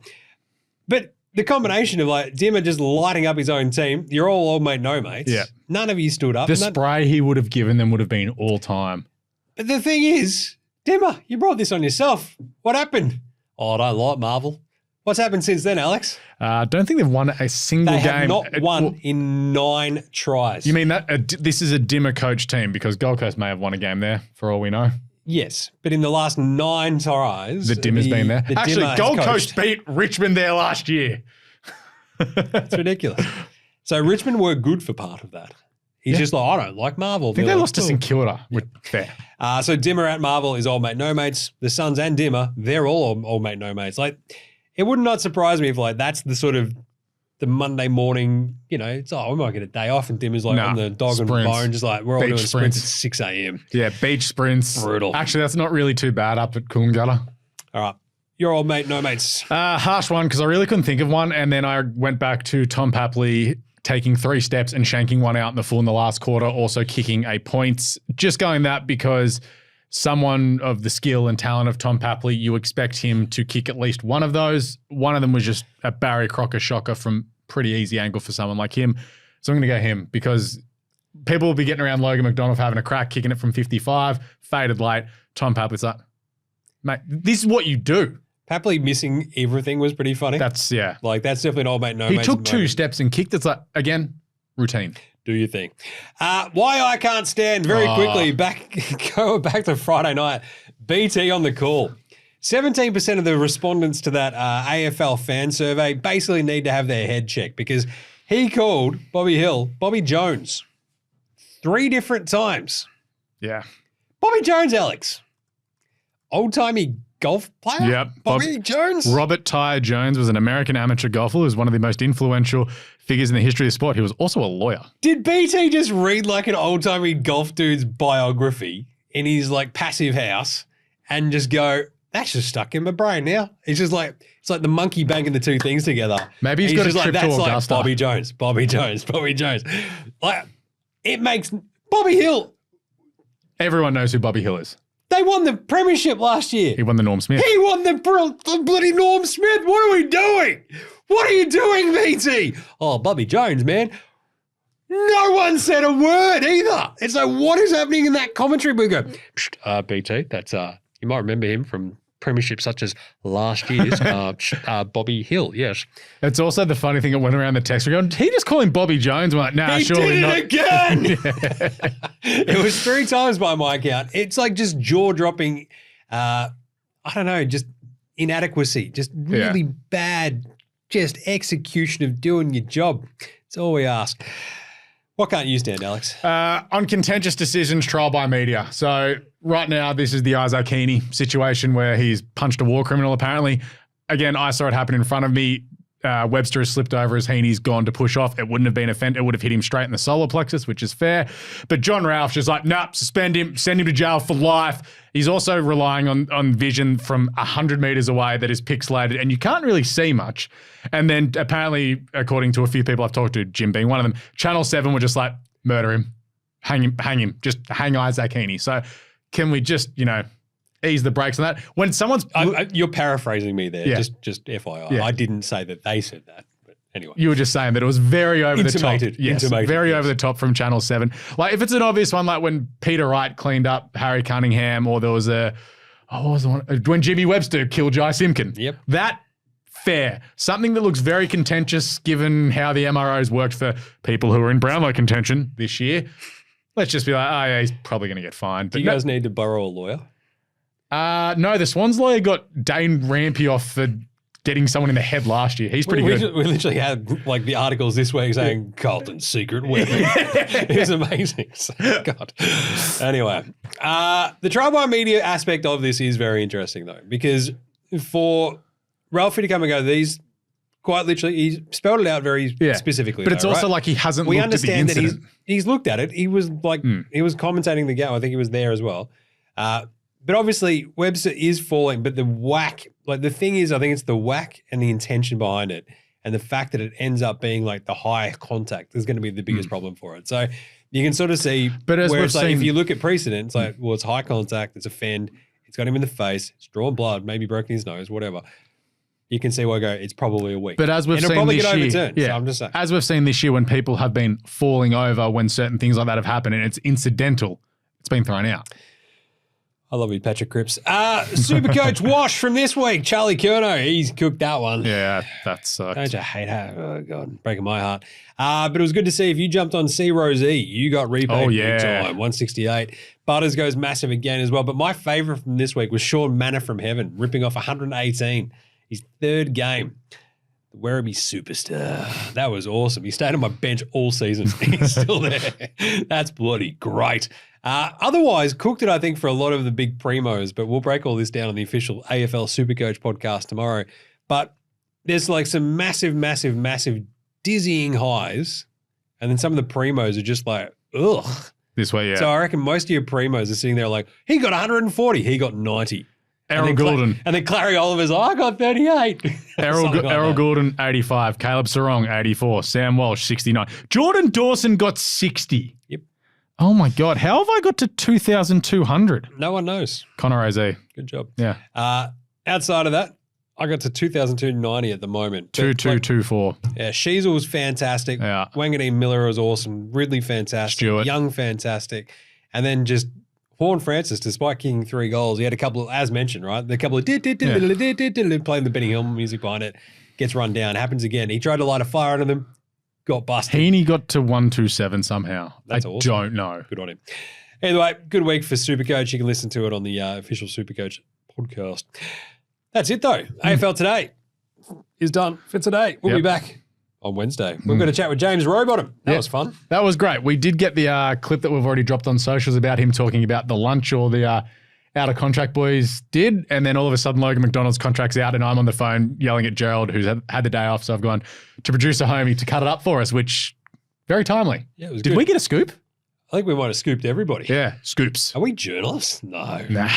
but the combination of like Dimmer just lighting up his own team, you're all old mate, no mates. Yeah. None of you stood up. The spray he would have given them would have been all time. But the thing is, Dimmer, you brought this on yourself. What happened? Oh, I don't like Marvel. What's happened since then, Alex? I don't think they've won a single game. They have not won in 9 tries. You mean that this is a Dimmer coach team because Gold Coast may have won a game there for all we know? Yes, but in the last 9 tries... The Dimmer's been there. Actually, Gold Coast beat Richmond there last year. It's ridiculous. So Richmond were good for part of that. He's just like, I don't like Marvel. I think they lost to St Kilda. Fair. So Dimmer at Marvel is old mate, no mates. The Suns and Dimmer, they're all old mate, no mates. Like... It would not surprise me if like that's the sort of the Monday morning, you know, it's we might get a day off and Dimmer's like on the dog and bone, just like we're all doing sprints at 6 a.m. Yeah, beach sprints. Brutal. Actually, that's not really too bad up at Coolangatta. All right. Your old mate, no mates. Harsh one because I really couldn't think of one. And then I went back to Tom Papley taking 3 steps and shanking one out in the full in the last quarter, also kicking a point. Just going that because someone of the skill and talent of Tom Papley, you expect him to kick at least one of those. One of them was just a Barry Crocker shocker from pretty easy angle for someone like him. So I'm going to go him because people will be getting around Logan McDonald having a crack, kicking it from 55, faded late. Tom Papley's like, mate, this is what you do. Papley missing everything was pretty funny. That's definitely an old mate, no He mates. took 2 steps and kicked. It's like, again, routine. Do your thing. Why I can't stand very quickly, going back to Friday night, BT on the call. 17% of the respondents to that AFL fan survey basically need to have their head checked because he called Bobby Jones 3 different times. Yeah. Bobby Jones, Alex. Old-timey golf player? Yep. Bobby Jones? Robert Tyre Jones was an American amateur golfer who was one of the most influential figures in the history of the sport. He was also a lawyer. Did BT just read like an old-timey golf dude's biography in his like passive house and just go, that's just stuck in my brain now? It's just like, it's like the monkey banging the 2 things together. Maybe he's got a trip to Augusta. Like, Bobby Jones. Like, it makes Bobby Hill. Everyone knows who Bobby Hill is. They won the premiership last year. He won the Norm Smith. He won the bloody Norm Smith. What are we doing? What are you doing, BT? Oh, Bobby Jones, man. No one said a word either. It's like, what is happening in that commentary? We go, BT, that's you might remember him from premierships such as last year's Bobby Hill, yes. It's also the funny thing that went around the text. We're going, he just call him Bobby Jones? We're like, nah, he surely not. He did it again. It was 3 times by my count. It's like just jaw-dropping, I don't know, just inadequacy, just really bad, just execution of doing your job. That's all we ask. What can't you stand, Alex? On contentious decisions, trial by media. So right now, this is the Isaac Heaney situation where he's punched a war criminal, apparently. Again, I saw it happen in front of me. Webster has slipped over as Heaney's gone to push off. It wouldn't have been a fent. It would have hit him straight in the solar plexus, which is fair. But John Ralph's just like, nah, suspend him, send him to jail for life. He's also relying on vision from 100 metres away that is pixelated, and you can't really see much. And then apparently, according to a few people I've talked to, Jim being one of them, Channel 7 were just like, murder him, hang him, just hang Isaac Heaney. So can we just, ease the brakes on that? When someone's... you're paraphrasing me there, just FYI. Yeah. I didn't say that they said that, but anyway. You were just saying that it was very over the top. Yes, very over the top from Channel 7. Like if it's an obvious one, like when Peter Wright cleaned up Harry Cunningham, or there was what was the one? When Jimmy Webster killed Jai Simpkin. Yep. That, fair. Something that looks very contentious given how the MROs worked for people who were in Brownlow contention this year. Let's just be like, oh yeah, he's probably going to get fined. Do you guys need to borrow a lawyer? No, the Swans lawyer got Dane Rampy off for getting someone in the head last year. He's pretty good. We literally had like the articles this week saying Carlton's secret weapon. It was amazing. God. Anyway, the trial by media aspect of this is very interesting though, because for Ralphie to come and go, these quite literally, he spelled it out very specifically. But it's also like he hasn't looked at the incident. That he's looked at it. He was like, he was commentating the game. I think he was there as well. But obviously Webster is falling, but the whack, like the thing is, I think it's the whack and the intention behind it. And the fact that it ends up being like the high contact is going to be the biggest problem for it. So you can sort of see, but as where we've it's like, seen, if you look at precedent, it's like, well, it's high contact, it's a fend, it's got him in the face, it's drawn blood, maybe broken his nose, whatever. You can see where I go, it's probably a week. But as we've and seen it'll probably this get year, overturned. So I'm just saying. As we've seen this year when people have been falling over when certain things like that have happened and it's incidental, it's been thrown out. I love you, Patrick Cripps. SuperCoach Wash from this week. Charlie Curnow, he's cooked that one. Yeah, that sucks. Don't you hate her? Oh, God, breaking my heart. But it was good to see if you jumped on C Rose E, you got repaid big time, 168. Butters goes massive again as well. But my favourite from this week was Sean Manor from Heaven, ripping off 118. His third game. The Werribee superstar. That was awesome. He stayed on my bench all season. He's still there. That's bloody great. Otherwise, cooked it, I think, for a lot of the big primos, but we'll break all this down on the official AFL Supercoach podcast tomorrow. But there's like some massive, massive, massive dizzying highs, and then some of the primos are just like, ugh. This way, yeah. So I reckon most of your primos are sitting there like, he got 140, he got 90. Errol Goulden. And then Clary Oliver's like, I got 38. Errol Goulden, 85. Caleb Sarong, 84. Sam Walsh, 69. Jordan Dawson got 60. Yep. Oh, my God. How have I got to 2,200? No one knows. Connor Ozee. Good job. Yeah. Outside of that, I got to 2,290 at the moment. 2,224. Yeah, Sheasel was fantastic. Yeah. Wanganeen Miller was awesome. Ridley, fantastic. Stewart. Young, fantastic. And then just Horn Francis, despite kicking 3 goals, he had a couple of, as mentioned, right? The couple of playing the Benny Hill music behind it, gets run down, happens again. He tried to light a fire under them, got busted. Heaney got to 127 somehow. That's awesome. Don't know. Good on him. Anyway, good week for Supercoach. You can listen to it on the official Supercoach podcast. That's it though. AFL Today is done for today. We'll be back on Wednesday. We're going to chat with Jaymz Rowbottom. That was fun. That was great. We did get the clip that we've already dropped on socials about him talking about the lunch or the out-of-contract boys did, and then all of a sudden Logan McDonald's contract's out and I'm on the phone yelling at Gerald, who's had the day off, so I've gone to producer Homie to cut it up for us, which very timely. Yeah, it was Did good. we get a scoop? I think we might have scooped everybody. Yeah, scoops. Are we journalists? No. Nah.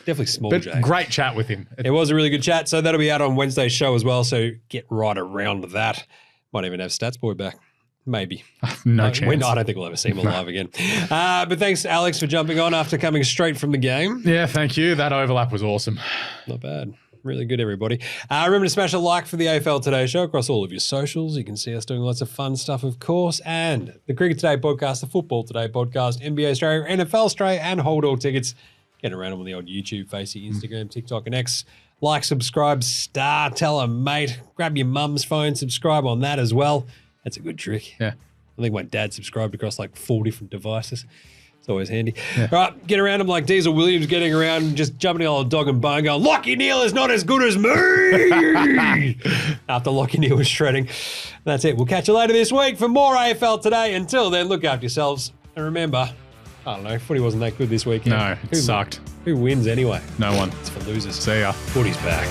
Definitely small But J. great chat with him. It was a really good chat, so that'll be out on Wednesday's show as well, so get right around that. Might even have Stats Boy back. Maybe. No chance. I don't think we'll ever see him alive again. But thanks, Alex, for jumping on after coming straight from the game. Yeah, thank you. That overlap was awesome. Not bad. Really good, everybody. Remember to smash a like for the AFL Today Show across all of your socials. You can see us doing lots of fun stuff, of course. And the Cricket Today podcast, the Football Today podcast, NBA Australia, NFL Australia, and Hold All Tickets. Getting around them on the old YouTube, Facey, Instagram, TikTok, and X. Like, subscribe, star, tell a mate. Grab your mum's phone, subscribe on that as well. That's a good trick. Yeah. I think my dad subscribed across like 4 different devices. It's always handy. Yeah. All right, get around him like Diesel Williams getting around, just jumping on a dog and bone going, Lockie Neal is not as good as me! After Lockie Neal was shredding. That's it. We'll catch you later this week for more AFL Today. Until then, look after yourselves. And remember, I don't know, footy wasn't that good this weekend. No, it sucked. Who wins anyway? No one. It's for losers. See ya. Footy's back.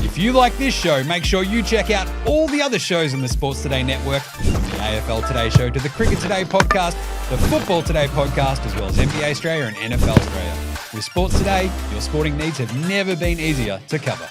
If you like this show, make sure you check out all the other shows in the Sports Today network, from the AFL Today Show to the Cricket Today podcast, the Football Today podcast, as well as NBA Australia and NFL Australia. With Sports Today, your sporting needs have never been easier to cover.